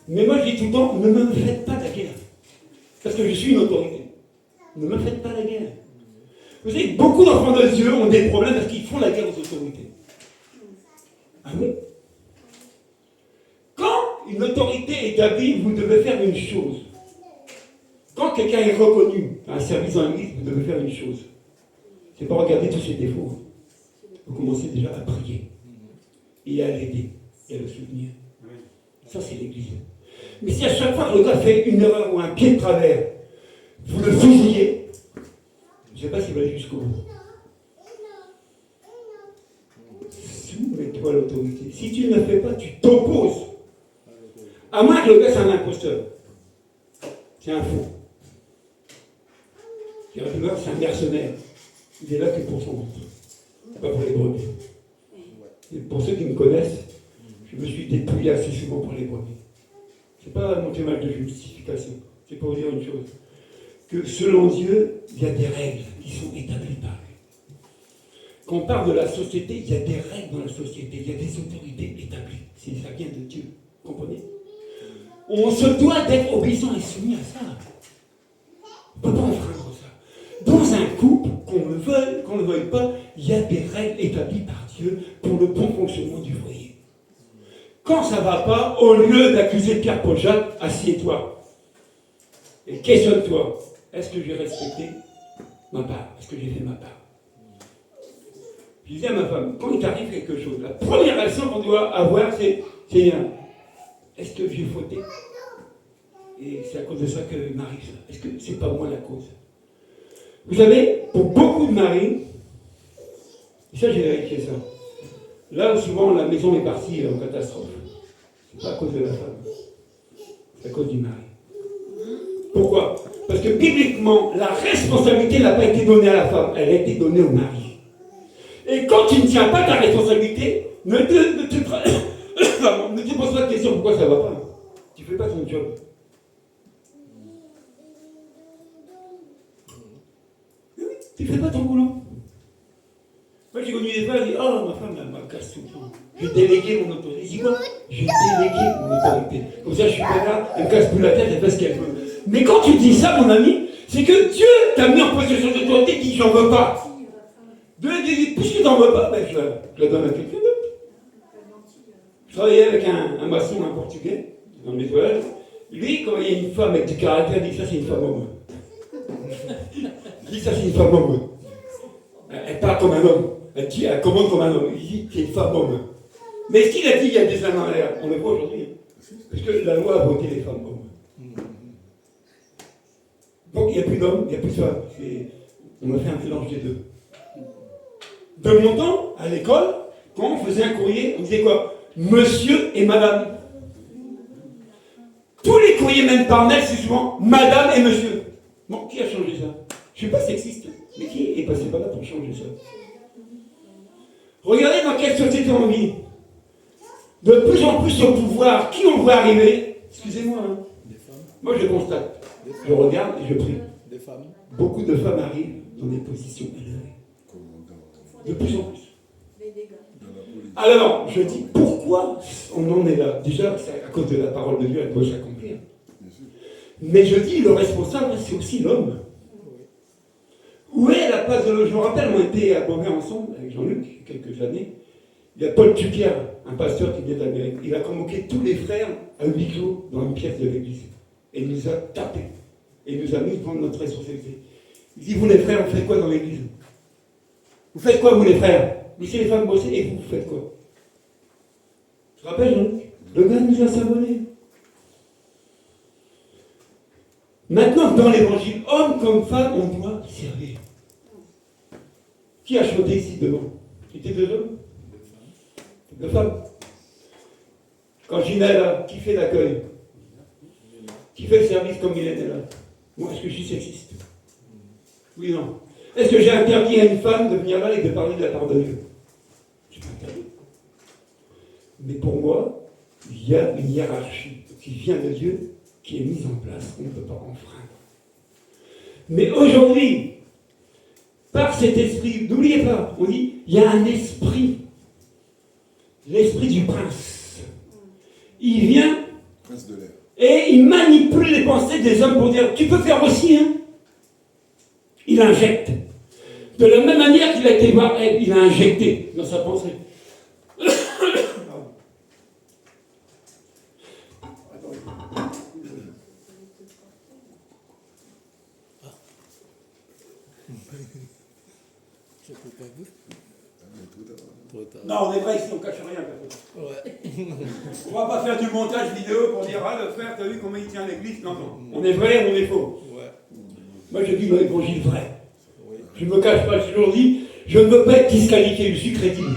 Mais moi je dis tout le temps, ne me faites pas la guerre. Parce que je suis une autorité. Ne me faites pas la guerre. Vous savez, beaucoup d'enfants de Dieu ont des problèmes parce qu'ils font la guerre aux autorités. Ah oui? Quand une autorité est établie, vous devez faire une chose. Quand quelqu'un est reconnu à un service dans l'église, vous devez faire une chose. C'est pas regarder tous ses défauts. Vous commencez déjà à prier. Et à l'aider. Et à le soutenir. Ça, c'est l'église. Mais si à chaque fois que le gars fait une erreur ou un pied de travers, vous le fusillez, je ne sais pas s'il va aller jusqu'au bout. Soumets-toi à l'autorité. Si tu ne le fais pas, tu t'opposes. À moins que le gars, c'est un imposteur. C'est un faux. C'est un mercenaire. Il est là que pour son ventre. Pas pour les brebis. Et pour ceux qui me connaissent, je me suis dépouillé assez souvent pour les brebis. C'est pas mon témoignage de justification. C'est pour vous dire une chose. Que selon Dieu, il y a des règles qui sont établies par lui. Quand on parle de la société, il y a des règles dans la société, il y a des autorités établies. Ça vient de Dieu. Vous comprenez? On se doit d'être obéissant et soumis à ça. On ne peut pas enfreindre ça. Dans un couple, qu'on le veuille, qu'on ne le veuille pas, il y a des règles établies par Dieu pour le bon fonctionnement du foyer. Quand ça ne va pas, au lieu d'accuser Pierre Paul Jacques, assieds-toi. Et questionne-toi. Est-ce que j'ai respecté ma part? Est-ce que j'ai fait ma part? Je disais à ma femme, quand il t'arrive quelque chose, la première action qu'on doit avoir, c'est Seigneur, est-ce que j'ai fauté? Et c'est à cause de ça que m'arrive ça. Est-ce que c'est pas moi la cause? Vous savez, pour beaucoup de maris, et ça j'ai vérifié ça, là où souvent la maison est partie en catastrophe, c'est pas à cause de la femme, c'est à cause du mari. Pourquoi? Parce que bibliquement, la responsabilité n'a pas été donnée à la femme, elle a été donnée au mari. Et quand tu ne tiens pas ta responsabilité, ne te pose pas de question pourquoi ça ne va pas. Tu ne fais pas ton job. Tu ne fais pas ton boulot. Moi j'ai connu des femmes qui disent oh ma femme elle m'a casse tout le temps. J'ai délégué mon autorité. Je dis quoi? J'ai délégué mon autorité. Comme ça je suis pas là, elle me casse plus la tête, elle fait ce qu'elle veut. Mais quand tu dis ça mon ami, c'est que Dieu t'a mis en position d'autorité et dit j'en veux pas. Dieu dit puisque tu n'en veux pas, ben, je la donne à quelqu'un d'autre. Je travaillais avec un maçon, un portugais, dans le nettoyage. Lui, quand il y a une femme avec du caractère, il dit ça c'est une femme homme. Il dit ça c'est une femme homme. Elle parle comme un homme. Elle commande comme un homme. Il dit c'est une femme homme. Mais ce qu'il a dit il y a des années en l'air, on le voit aujourd'hui. Parce que la loi a voté les femmes hommes. Donc il n'y a plus d'hommes, il n'y a plus de femmes. On a fait un mélange des deux. De mon temps, à l'école, quand on faisait un courrier, on disait quoi? Monsieur et madame. Tous les courriers, même par mail, c'est souvent madame et monsieur. Bon, qui a changé ça? Je ne suis pas sexiste, mais qui est passé par là pour changer ça? Regardez dans quelle société on vit. De plus en plus au pouvoir, qui on voit arriver? Excusez-moi, hein. Des femmes. Moi je constate. Je regarde et je prie. Des femmes. Beaucoup de femmes arrivent dans des positions élevées. De plus en plus. Alors, je dis, pourquoi on en est là? Déjà, c'est à cause de la parole de Dieu, elle doit s'accomplir. Mais je dis, le responsable, c'est aussi l'homme. Où est la place de l'homme? Je me rappelle, on était à Beauvais ensemble, avec Jean-Luc, il y a quelques années. Il y a Paul Tucker, un pasteur qui vient d'Amérique. Il a convoqué tous les frères à huis clos dans une pièce de l'église. Et il nous a tapés. Et il nous a mis devant notre responsabilité. Il dit, vous les frères, vous faites quoi dans l'église? Vous faites quoi, vous les frères? Laissez les femmes bosser, et vous faites quoi? Tu te rappelles, Jean-Luc? Le gars nous a savonné. Maintenant, dans l'évangile, homme comme femme, on doit servir. Qui a chanté ici devant? C'était deux hommes? Deux femmes. Quand Gina est là, qui fait l'accueil? Qui fait le service comme il est là? Moi, est-ce que je suis sexiste? Oui ou non? Est-ce que j'ai interdit à une femme de venir là et de parler de la part de Dieu? Je n'ai pas interdit. Mais pour moi, il y a une hiérarchie qui vient de Dieu, qui est mise en place, qu'on ne peut pas enfreindre. Mais aujourd'hui, par cet esprit, n'oubliez pas, on dit, il y a un esprit, l'esprit du prince. Il vient Prince de l'air. et il manipule les pensées des hommes pour dire, tu peux faire aussi, hein? Il injecte. De la même manière qu'il a été voir Ève, il a injecté dans sa pensée. Je peux pas vous. Trop tard. Non, on est vrai ici, on cache rien. Ouais. On va pas faire du montage vidéo pour dire, ah, le frère, t'as vu comment il tient l'église? Non, non. On est vrai, on est faux. Ouais. Moi, je dis l'évangile vrai. Oui. Je ne me cache pas, j'ai toujours dit, je ne veux pas être disqualifié, je suis crédible.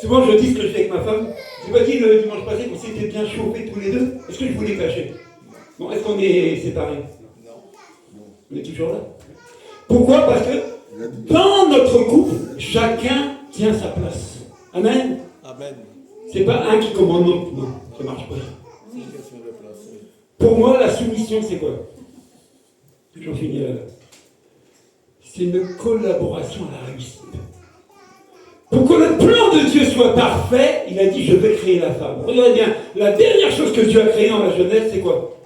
Souvent, je dis ce que je fais avec ma femme. Je pas dit le dimanche passé qu'on s'était bien chauffés tous les deux. Est-ce que je voulais cacher? Bon, est-ce qu'on est séparés? Non. On est toujours là. Pourquoi? Parce que dans notre couple, chacun tient sa place. Amen. Amen. C'est pas un qui commande l'autre. Non, ça marche pas. C'est une question de place. Oui. Pour moi, la soumission, c'est quoi? J'en finis là. C'est une collaboration à la réussite. Pour que le plan de Dieu soit parfait, il a dit, je vais créer la femme. Regardez bien, la dernière chose que Dieu a créée dans la Genèse, c'est quoi?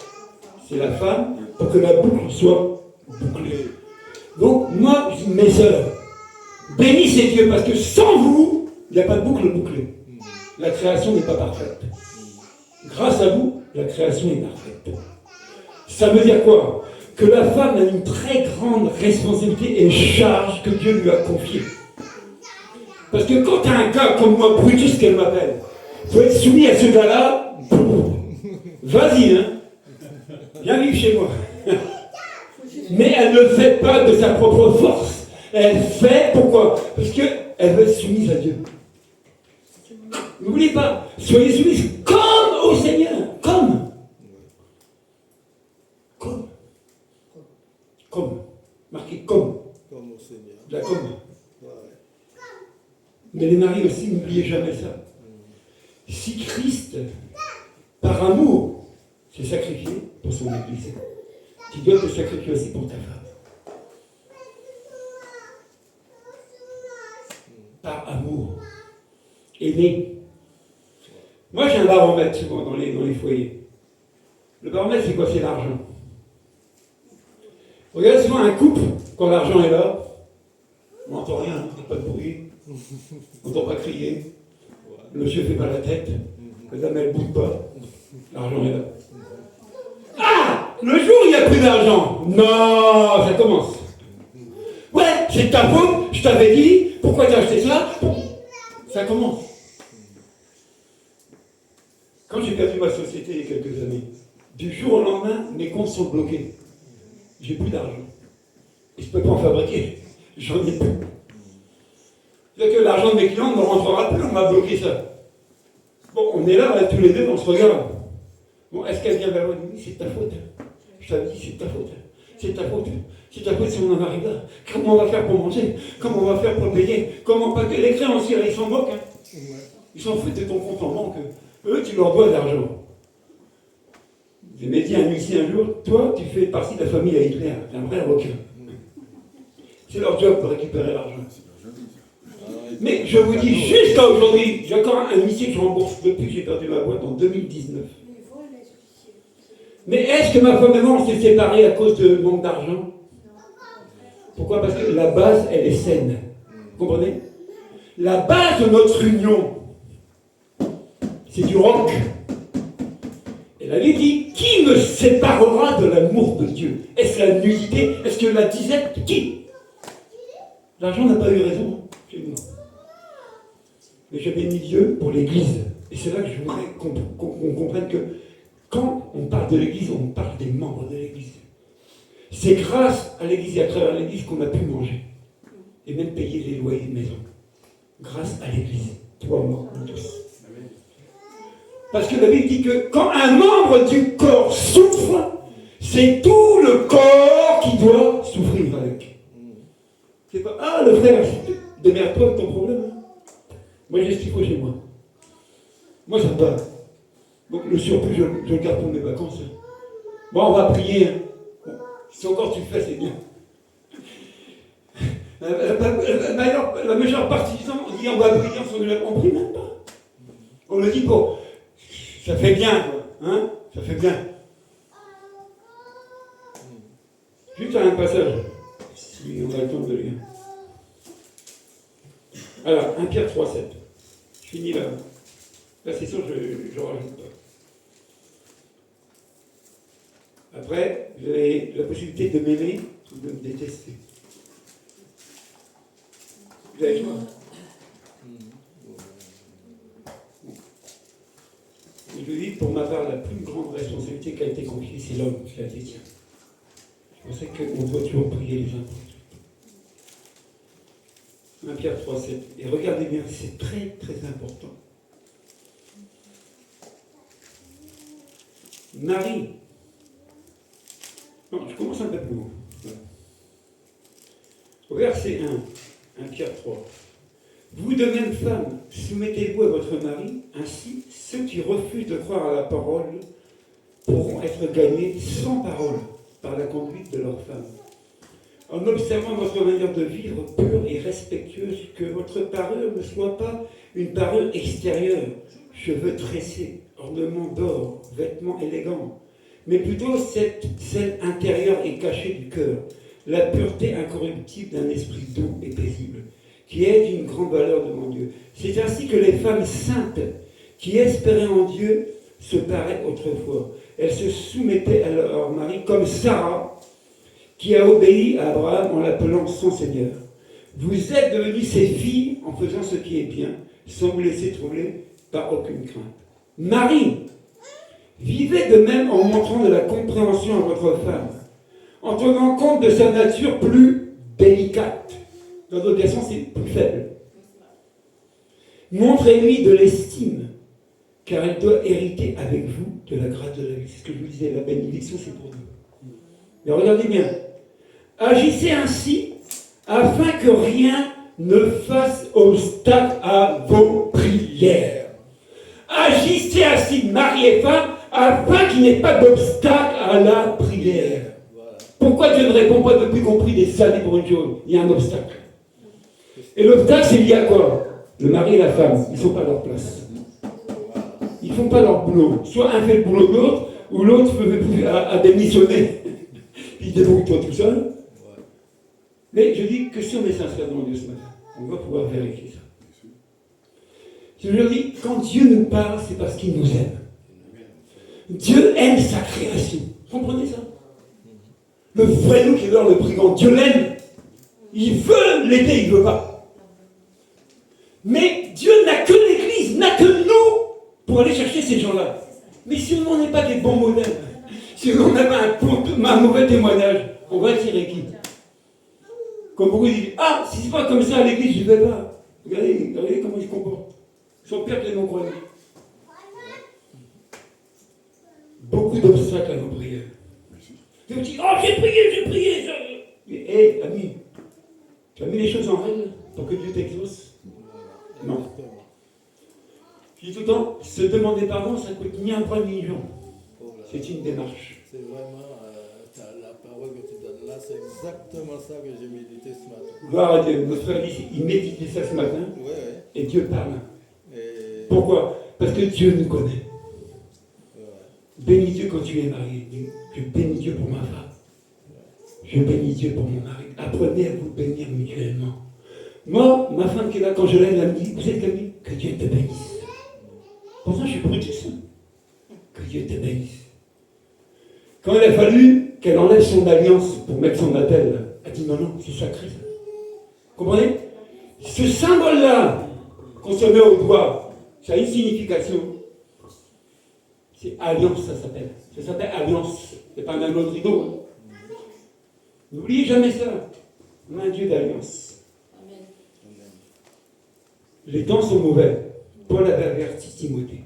C'est la femme, pour que la boucle soit bouclée. Donc, moi, mes sœurs, bénissez Dieu, parce que sans vous, il n'y a pas de boucle bouclée. La création n'est pas parfaite. Grâce à vous, la création est parfaite. Ça veut dire quoi? Que la femme a une très grande responsabilité et charge que Dieu lui a confiée. Parce que quand tu as un gars comme moi, Brutus qu'elle m'appelle, il faut être soumis à ce gars-là, vas-y, hein, viens vivre chez moi. Mais elle ne fait pas de sa propre force. Elle fait, pourquoi? Parce qu'elle veut être soumise à Dieu. N'oubliez pas, soyez soumis comme au Seigneur, comme. Marqué comme. Comme au Seigneur. De la comme. Ouais. Mais les maris aussi, n'oubliez jamais ça. Si Christ, par amour, s'est sacrifié pour son Église, tu dois te sacrifier aussi pour ta femme. Par amour. Aimer. Moi, j'ai un baromètre souvent dans les foyers. Le baromètre, c'est quoi? C'est l'argent. Regardez souvent un couple, quand l'argent est là, on n'entend rien, pas de bruit, on n'entend pas crier, le monsieur ne fait pas la tête, la dame elle ne bouge pas, l'argent est là. Ah! Le jour où il n'y a plus d'argent, non, ça commence. Ouais, c'est ta faute, je t'avais dit, pourquoi t'as acheté ça? Ça commence. Quand j'ai perdu ma société il y a quelques années, du jour au lendemain, mes comptes sont bloqués. J'ai plus d'argent. Et je ne peux pas en fabriquer. J'en ai plus. C'est-à-dire que l'argent de mes clients ne me rentrera plus, on m'a bloqué ça. Bon, on est là, tous les deux, on se regarde. Bon, est-ce qu'elle vient vers moi? Oui, c'est ta faute. Je t'avais dit, c'est ta faute. C'est ta faute. C'est ta faute si on en arrive là. Comment on va faire pour manger? Comment on va faire pour payer? Comment pas que les créanciers, ils s'en moquent. Hein. Ils s'en foutent de ton compte en banque. Eux, tu leur dois de l'argent. Je m'ai dit à un huissier un jour, toi, tu fais partie de la famille à Hitler, t'es un vrai avocat. C'est leur job de récupérer l'argent. Mais je vous dis, jusqu'à aujourd'hui, j'ai encore un huissier que je rembourse depuis que j'ai perdu ma boîte en 2019. Mais est-ce que ma femme et moi, on s'est séparés à cause de manque d'argent? Pourquoi? Parce que la base, elle est saine. Vous comprenez? La base de notre union, c'est du roc. Et la Bible dit, qui me séparera de l'amour de Dieu? Est-ce la nudité? Est-ce que la disette? Qui? L'argent n'a pas eu raison chez nous. Mais je bénis Dieu pour l'Église. Et c'est là que je voudrais qu'on comprenne que quand on parle de l'Église, on parle des membres de l'Église. C'est grâce à l'Église et à travers l'Église qu'on a pu manger. Et même payer les loyers de maison. Grâce à l'Église. Toi, moi, nous tous. Parce que la Bible dit que quand un membre du corps souffre, c'est tout le corps qui doit souffrir avec. C'est pas, ah, le frère, démerde-toi de ton problème. Moi, j'ai ce qu'il faut chez moi. Moi, ça me va. Donc, le surplus, je le garde pour mes vacances. Bon, on va prier. Bon, si encore tu le fais, c'est bien. La majeure partie du temps, on dit on va prier, on prie même pas. On le dit pour. Ça fait bien, quoi. Hein? Ça fait bien. Juste un passage, si on a le temps de le lire. Alors, 1 Pierre 3, 7. Je finis là. Là, c'est sûr, je ne rajoute pas. Après, vous avez la possibilité de m'aimer ou de me détester. Vous avez le choix. Je dis, pour ma part, la plus grande responsabilité qui a été confiée, c'est l'homme qui la détient. C'est pour ça qu'on doit toujours prier les uns pour les autres. 1 Pierre 3, 7. Et regardez bien, c'est très très important. Marie. Non, je commence un peu plus haut. Au verset 1, 1 Pierre 3. Vous de même, femmes, soumettez-vous à votre mari, ainsi ceux qui refusent de croire à la parole pourront être gagnés sans parole par la conduite de leur femme. En observant votre manière de vivre pure et respectueuse, que votre parure ne soit pas une parure extérieure, cheveux tressés, ornements d'or, vêtements élégants, mais plutôt celle intérieure et cachée du cœur, la pureté incorruptible d'un esprit doux et paisible, qui est d'une grande valeur devant Dieu. C'est ainsi que les femmes saintes, qui espéraient en Dieu, se paraient autrefois. Elles se soumettaient à leur mari, comme Sarah, qui a obéi à Abraham en l'appelant son Seigneur. Vous êtes devenus ses filles en faisant ce qui est bien, sans vous laisser troubler par aucune crainte. Marie, vivez de même en montrant de la compréhension à votre femme, en tenant compte de sa nature plus délicate. Dans d'autres versions, c'est plus faible. Montrez-lui de l'estime, car elle doit hériter avec vous de la grâce de la vie. C'est ce que je vous disais, la bénédiction, c'est pour nous. Mais regardez bien. Agissez ainsi, afin que rien ne fasse obstacle à vos prières. Agissez ainsi, mari et femme, afin qu'il n'y ait pas d'obstacle à la prière. Pourquoi Dieu ne répond pas depuis qu'on prie des années pour une chose? Il y a un obstacle. Et l'obstacle, c'est lié à quoi? Le mari et la femme, ils ne sont pas à leur place. Ils ne font pas leur boulot. Soit un fait le boulot de l'autre, ou l'autre a démissionné. Puis débrouille-toi tout seul. Mais je dis que si on est sincère devant Dieu ce matin, on va pouvoir vérifier ça. Je leur dis, quand Dieu nous parle, c'est parce qu'il nous aime. Dieu aime sa création. Vous comprenez ça? Le vrai loup qui est dans le brigand, Dieu l'aime. Il veut l'aider, il ne veut pas. Mais Dieu n'a que l'Église, n'a que nous pour aller chercher ces gens-là. Mais si on n'est pas des bons modèles, si on n'a pas un mauvais témoignage, on va attirer qui? Comme beaucoup disent, ah, si c'est pas comme ça à l'Église, je ne vais pas. Regardez comment ils se comportent. Ils sont pires que les non-croyants. Beaucoup d'obstacles à nos prières. Ils disent, oh, j'ai prié. Hé, ami, tu as mis les choses en règle pour que Dieu t'exauce? Non. Je dis tout le temps, se demander pardon, ça ne coûte ni un bras ni une jambe. C'est une démarche. C'est vraiment La parole que tu donnes là, c'est exactement ça que j'ai médité ce matin. Gloire à Dieu. Notre frère dit, il méditait ça ce matin, Oui, oui. et Dieu parle. Et... Pourquoi? Parce que Dieu nous connaît. ouais. Bénis Dieu quand tu es marié. Dis, je bénis Dieu pour ma femme. Je bénis Dieu pour mon mari. Apprenez à vous bénir mutuellement. Moi, ma femme qui est là, quand je l'aide, elle me dit, vous êtes ami, que Dieu te bénisse. Pourtant, je suis brutus. Que Dieu te bénisse. Quand il a fallu qu'elle enlève son alliance pour mettre son appel, elle dit non, non, c'est sacré ça. Comprenez? Ce symbole-là, qu'on se met au doigt, ça a une signification. C'est alliance, ça s'appelle. Ça s'appelle alliance. C'est pas un autre rideau. Hein. N'oubliez jamais ça. On a un Dieu d'alliance. Amen. Les temps sont mauvais. Paul avait averti Timothée.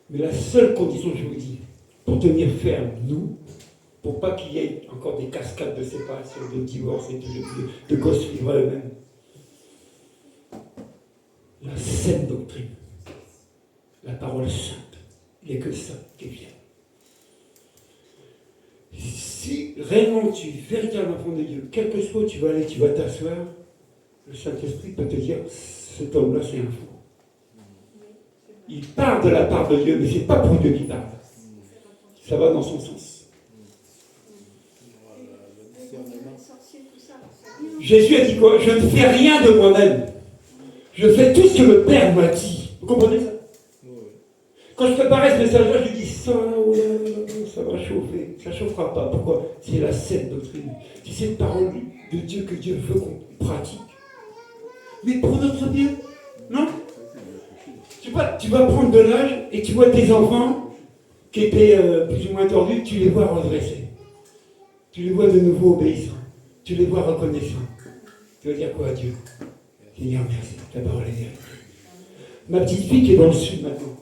Mais la seule condition, je vous dis, pour tenir ferme, nous, pour pas qu'il y ait encore des cascades de séparation, de divorce et de gosses vivre eux-mêmes, la saine doctrine, la parole sainte, il n'y a que ça qui vient. Si réellement tu es véritable enfant de Dieu, quel que soit où tu vas aller, tu vas t'asseoir, le Saint-Esprit peut te dire, cet homme-là c'est un fou. Il parle de la part de Dieu, mais ce n'est pas pour Dieu qu'il parle. Ça va dans son sens. Voilà, le discernement. Jésus a dit quoi? Je ne fais rien de moi-même. Je fais tout ce que le Père m'a dit. Vous comprenez ça? Oui. Quand je préparais ce message-là, je lui dis ça, oh là là, ça va chauffer. Ça ne chauffera pas. Pourquoi? C'est la saine doctrine. C'est cette parole de Dieu que Dieu veut qu'on pratique. Mais pour notre bien, non? Tu vas prendre de l'âge et tu vois tes enfants qui étaient plus ou moins tordus, tu les vois redressés. Tu les vois de nouveau obéissants. Tu les vois reconnaissants. Tu vas dire quoi à Dieu? Seigneur, merci. Ta parole est vérité. Ma petite fille qui est dans le sud maintenant,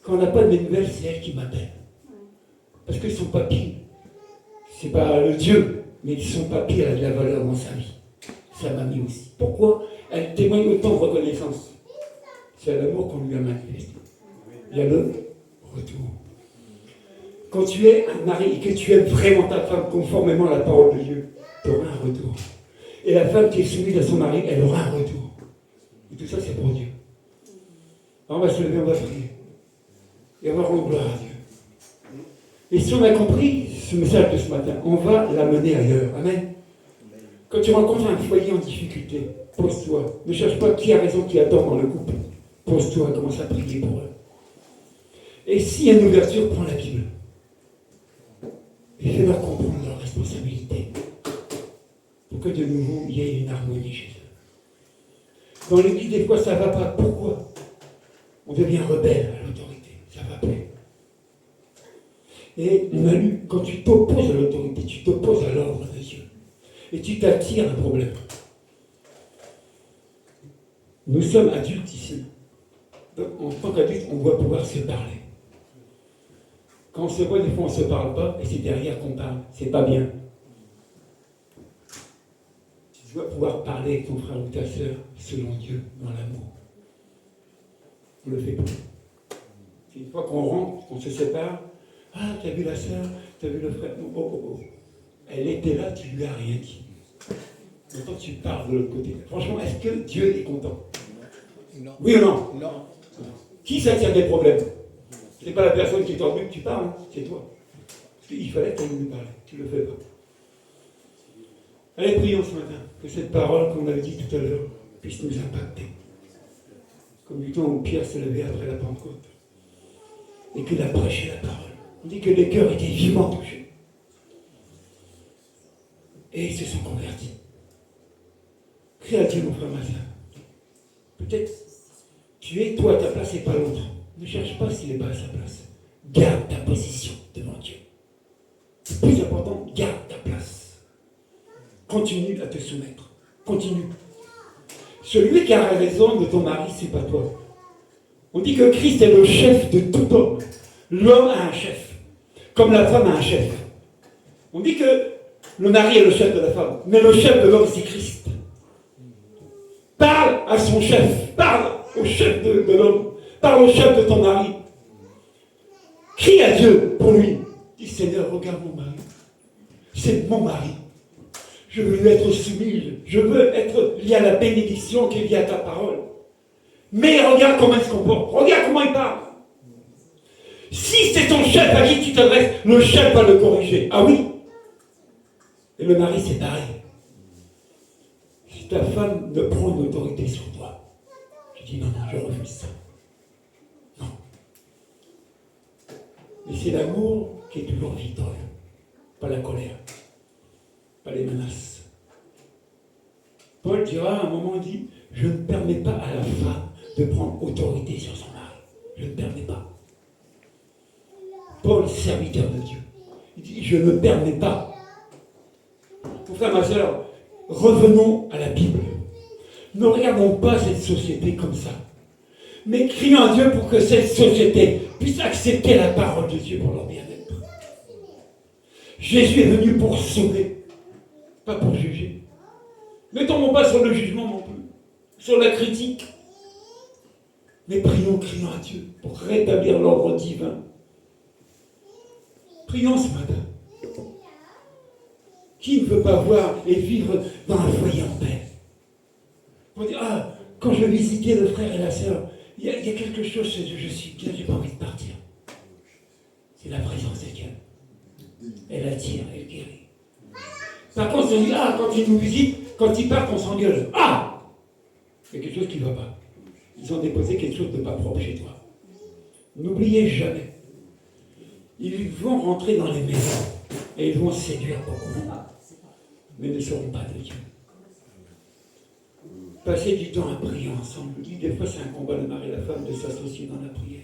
quand on n'a pas de mes nouvelles, c'est elle qui m'appelle. Parce que son papy, c'est pas le Dieu, mais son papy a de la valeur dans sa vie. Sa mamie aussi. Pourquoi? Elle témoigne autant de reconnaissance. C'est l'amour qu'on lui a manifesté. Il y a le retour. Quand tu es un mari et que tu aimes vraiment ta femme conformément à la parole de Dieu, tu auras un retour. Et la femme qui est soumise à son mari, elle aura un retour. Et tout ça, c'est pour Dieu. Alors on va se lever, on va prier. Et on va rendre gloire à Dieu. Et si on a compris ce message de ce matin, on va l'amener ailleurs. Amen. Quand tu rencontres un foyer en difficulté, pose-toi. Ne cherche pas qui a raison, qui a tort dans le couple. Pose-toi, commence à prier pour eux. Et s'il y a une ouverture, prends la Bible. Et fais-leur comprendre leurs responsabilités. Pour que de nouveau, il y ait une harmonie chez eux. Dans l'église, des fois, ça ne va pas. Pourquoi? On devient rebelle à l'autorité. Ça ne va plus. Et on a lu, quand tu t'opposes à l'autorité, tu t'opposes à l'ordre de Dieu. Et tu t'attires un problème. Nous sommes adultes ici. Donc, en tant qu'adultes, on doit pouvoir se parler. Quand on se voit, des fois, on ne se parle pas, et c'est derrière qu'on parle. C'est pas bien. Tu dois pouvoir parler avec ton frère ou ta soeur selon Dieu, dans l'amour. On ne le fait pas. Une fois qu'on rentre, qu'on se sépare, ah, t'as vu la soeur, t'as vu le frère, oh. Elle était là, tu lui as rien dit. Maintenant, tu parles de l'autre côté. Franchement, est-ce que Dieu est content? Non. Oui ou non? Non. Qui s'attire des problèmes? C'est pas la personne qui est tordue que tu parles, hein, c'est toi. Parce qu'il fallait que tu lui parles, tu ne le fais pas. Allez, prions ce matin, que cette parole qu'on avait dit tout à l'heure puisse nous impacter. Comme du temps où Pierre s'est levé après la Pentecôte. Et qu'il a prêché la parole. On dit que les cœurs étaient vivement touchés. Et ils se sont convertis. Crie à Dieu, mon frère, ma soeur. Peut-être tu es toi à ta place et pas l'autre. Ne cherche pas s'il n'est pas à sa place. Garde ta position devant Dieu. C'est plus important, garde ta place. Continue à te soumettre. Continue. Celui qui a raison de ton mari, c'est pas toi. On dit que Christ est le chef de tout homme. L'homme a un chef, comme la femme a un chef. On dit que le mari est le chef de la femme, mais le chef de l'homme, c'est Christ. Parle à son chef, parle au chef de l'homme, parle au chef de ton mari. Crie à Dieu pour lui. Dis, Seigneur, regarde mon mari. c'est mon mari. Je veux lui être soumis, je veux être lié à la bénédiction qui est liée à ta parole. Mais regarde comment il se comporte, regarde comment il parle. Si c'est ton chef à qui tu t'adresses, le chef va le corriger. Ah oui? Et le mari, c'est pareil. Si ta femme ne prend une autorité sur toi, tu dis non, je refuse ça. Non. Mais c'est l'amour qui est toujours victorieux. Pas la colère. Pas les menaces. Paul dira à un moment, il dit, je ne permets pas à la femme de prendre autorité sur son mari. Je ne permets pas. Paul, serviteur de Dieu, il dit, je ne permets pas. Mon frère, ma soeur, revenons à la Bible. Ne regardons pas cette société comme ça. Mais crions à Dieu pour que cette société puisse accepter la parole de Dieu pour leur bien-être. Jésus est venu pour sauver, pas pour juger. Ne tombons pas sur le jugement non plus, sur la critique. Mais crions à Dieu pour rétablir l'ordre divin. Prions ce matin. Qui ne veut pas voir et vivre dans un foyer en paix? Pour dire, quand je visitais le frère et la sœur, il y a quelque chose chez eux, je suis bien, j'ai pas envie de partir. C'est la présence de Dieu. Elle attire, elle guérit. Par contre, on dit, quand ils nous visitent, quand ils partent, on s'engueule. Il y a quelque chose qui ne va pas. Ils ont déposé quelque chose de pas propre chez toi. N'oubliez jamais. Ils vont rentrer dans les maisons et ils vont séduire beaucoup. Mais ne seront pas de Dieu. Passez du temps à prier ensemble. Des fois, c'est un combat, le mari et la femme, de s'associer dans la prière.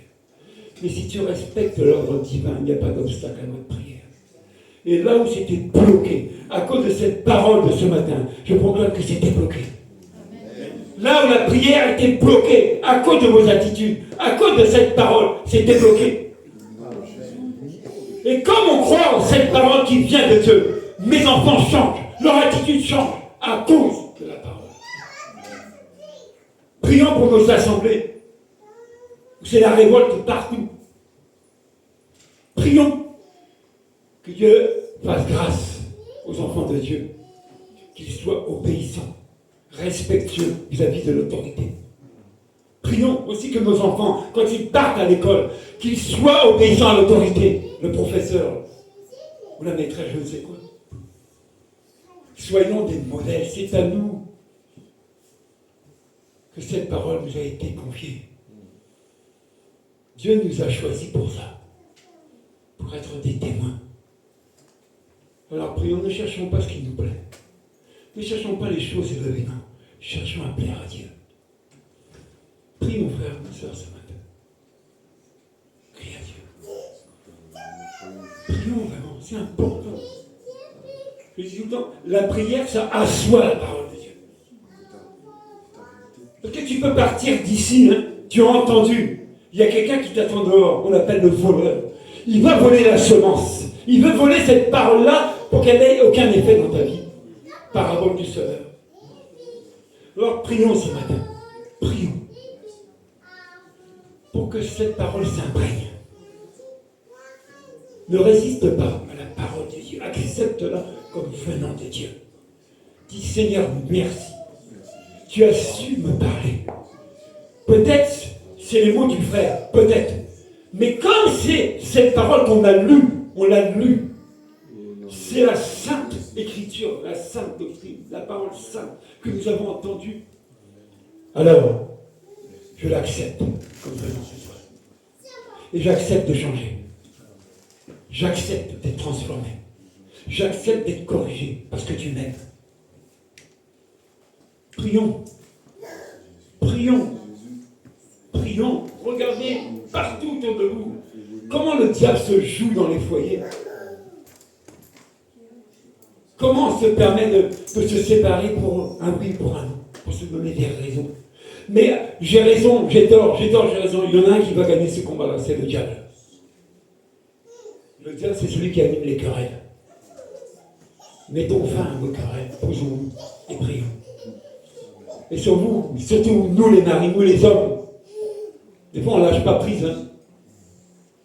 Mais si tu respectes l'ordre divin, il n'y a pas d'obstacle à notre prière. Et là où c'était bloqué, à cause de cette parole de ce matin, je proclame que c'était bloqué. Là où la prière était bloquée, à cause de vos attitudes, à cause de cette parole, c'était bloqué. Et comme on croit en cette parole qui vient de Dieu, mes enfants changent, leur attitude change à cause de la parole. Prions pour nos assemblées, où c'est la révolte partout. Prions que Dieu fasse grâce aux enfants de Dieu, qu'ils soient obéissants, respectueux vis-à-vis de l'autorité. Prions aussi que nos enfants, quand ils partent à l'école, qu'ils soient obéissants à l'autorité, le professeur ou la maîtresse, je ne sais quoi. Soyons des modèles, c'est à nous que cette parole nous a été confiée. Dieu nous a choisis pour ça, pour être des témoins. Alors prions, ne cherchons pas ce qui nous plaît. Ne cherchons pas les choses élevées, non. Cherchons à plaire à Dieu. Prie mon frère, ma soeur, ce matin. Prie à Dieu. Prions vraiment, c'est important. Je dis tout le temps, la prière, ça assoit la parole de Dieu. Parce que tu peux partir d'ici, tu as entendu, il y a quelqu'un qui t'attend dehors, on l'appelle le voleur. Il va voler la semence. Il veut voler cette parole-là pour qu'elle n'ait aucun effet dans ta vie. Parabole du Sauveur. Alors prions ce matin. Prions. Pour que cette parole s'imprègne. Ne résiste pas à la parole de Dieu. Accepte-la comme venant de Dieu. Dis Seigneur, merci. Tu as su me parler. Peut-être c'est les mots du frère, peut-être. Mais comme c'est cette parole qu'on a lue, on l'a lue. C'est la sainte écriture, la sainte doctrine, la parole sainte que nous avons entendue. Alors, je l'accepte comme venant ce soir. Et j'accepte de changer. J'accepte d'être transformé. J'accepte d'être corrigé parce que tu m'aimes. Prions. Prions. Prions. Regardez partout autour de vous. Comment le diable se joue dans les foyers. Comment on se permet de se séparer pour un oui, pour un non, pour se donner des raisons. Mais j'ai raison, j'ai tort, j'ai raison. Il y en a un qui va gagner ce combat-là, c'est le diable. Le diable, c'est celui qui anime les querelles. Mettons fin à vos querelles, posons-nous et prions. Et sur vous, surtout nous les maris, nous les hommes, des fois on ne lâche pas prise.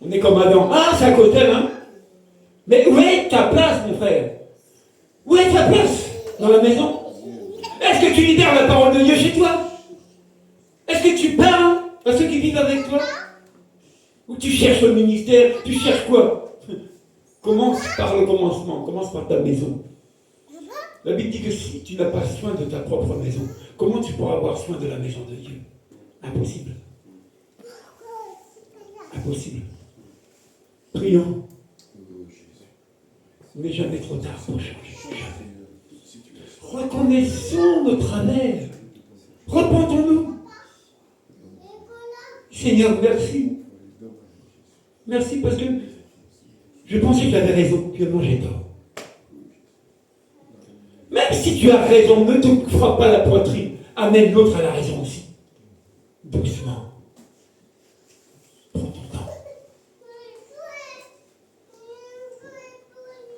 On est comme Adam. C'est à cause d'elle, Mais où est ta place, mon frère? Où est ta place dans la maison? Est-ce que tu libères la parole de Dieu chez toi? Est-ce que tu parles à ceux qui vivent avec toi? Ou tu cherches le ministère? Tu cherches quoi? Commence par le commencement, commence par ta maison. La Bible dit que si tu n'as pas soin de ta propre maison, comment tu pourras avoir soin de la maison de Dieu? Impossible. Impossible. Prions. Mais jamais trop tard pour changer. Reconnaissons nos travers. Repentons-nous. Seigneur, merci. Merci parce que je pensais que j'avais raison, finalement j'ai tort. Même si tu as raison, ne te frappe pas la poitrine. Amène l'autre à la raison aussi. Doucement. Prends ton temps.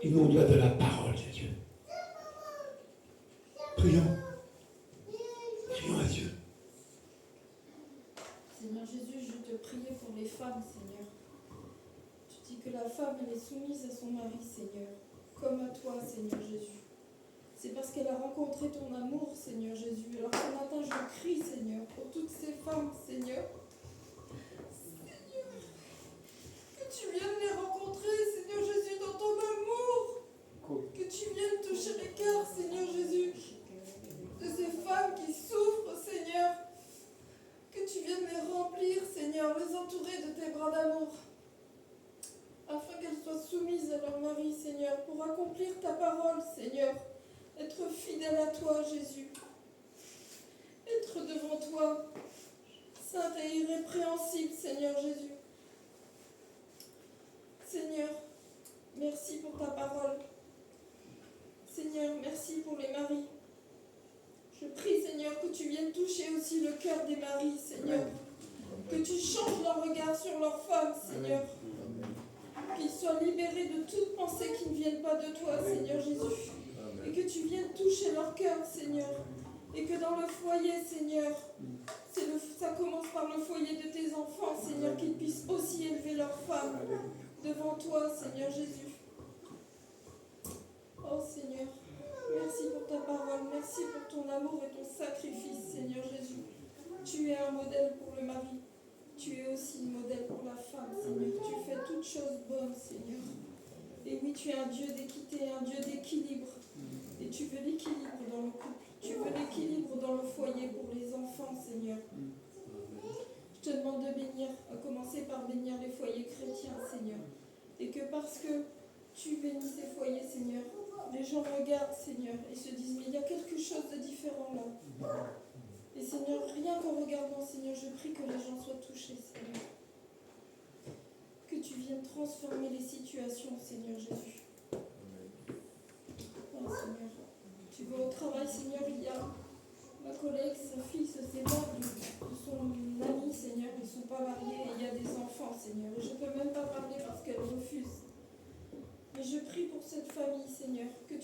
Inonde-la de la parole de Dieu. Prions. Prions à Dieu. Seigneur Jésus, je te prie pour les femmes, Seigneur. Tu dis que la femme, elle est soumise à son mari, Seigneur, comme à toi, Seigneur Jésus. C'est parce qu'elle a rencontré ton amour, Seigneur Jésus. Alors ce matin, je crie, Seigneur, pour toutes ces femmes, Seigneur. Seigneur, que tu viennes les rencontrer, Seigneur Jésus, dans ton amour. Que tu viennes toucher les cœurs, Seigneur Jésus, de ces femmes qui souffrent, Seigneur. Que tu viennes les remplir, Seigneur, les entourer de tes bras d'amour, afin qu'elles soient soumises à leur mari, Seigneur, pour accomplir ta parole, Seigneur, être fidèle à toi, Jésus, être devant toi, sainte et irrépréhensible, Seigneur Jésus. Seigneur, merci pour ta parole. Seigneur, merci pour les maris. Je prie, Seigneur, que tu viennes toucher aussi le cœur des maris, Seigneur. Que tu changes leur regard sur leurs femmes, Seigneur. Qu'ils soient libérés de toute pensée qui ne vienne pas de toi, Seigneur Jésus. Et que tu viennes toucher leur cœur, Seigneur. Et que dans le foyer, Seigneur, ça commence par le foyer de tes enfants, Seigneur, qu'ils puissent aussi élever leurs femmes devant toi, Seigneur Jésus. Oh Seigneur, merci pour ta parole, merci pour ton amour et ton sacrifice, Seigneur Jésus. Tu es un modèle pour le mari, tu es aussi un modèle pour la femme, Seigneur. Tu fais toutes choses bonnes, Seigneur. Et oui, tu es un Dieu d'équité, un Dieu d'équilibre. Et tu veux l'équilibre dans le couple, tu veux l'équilibre dans le foyer pour les enfants, Seigneur. Je te demande de bénir, à commencer par bénir les foyers chrétiens, Seigneur. Et que parce que tu bénis ces foyers, Seigneur, les gens regardent, Seigneur, et se disent, mais il y a quelque chose de différent là. Et Seigneur, rien qu'en regardant, Seigneur, je prie que les gens soient touchés, Seigneur. Que tu viennes transformer les situations, Seigneur Jésus. Oh, Seigneur, tu vas au travail, Seigneur, il y a ma collègue, sa fille se sépare de son ami, Seigneur, ils ne sont pas mariés et il y a des enfants, Seigneur. Et je ne peux même pas parler parce qu'elle refuse. Mais je prie pour cette famille, Seigneur, que tu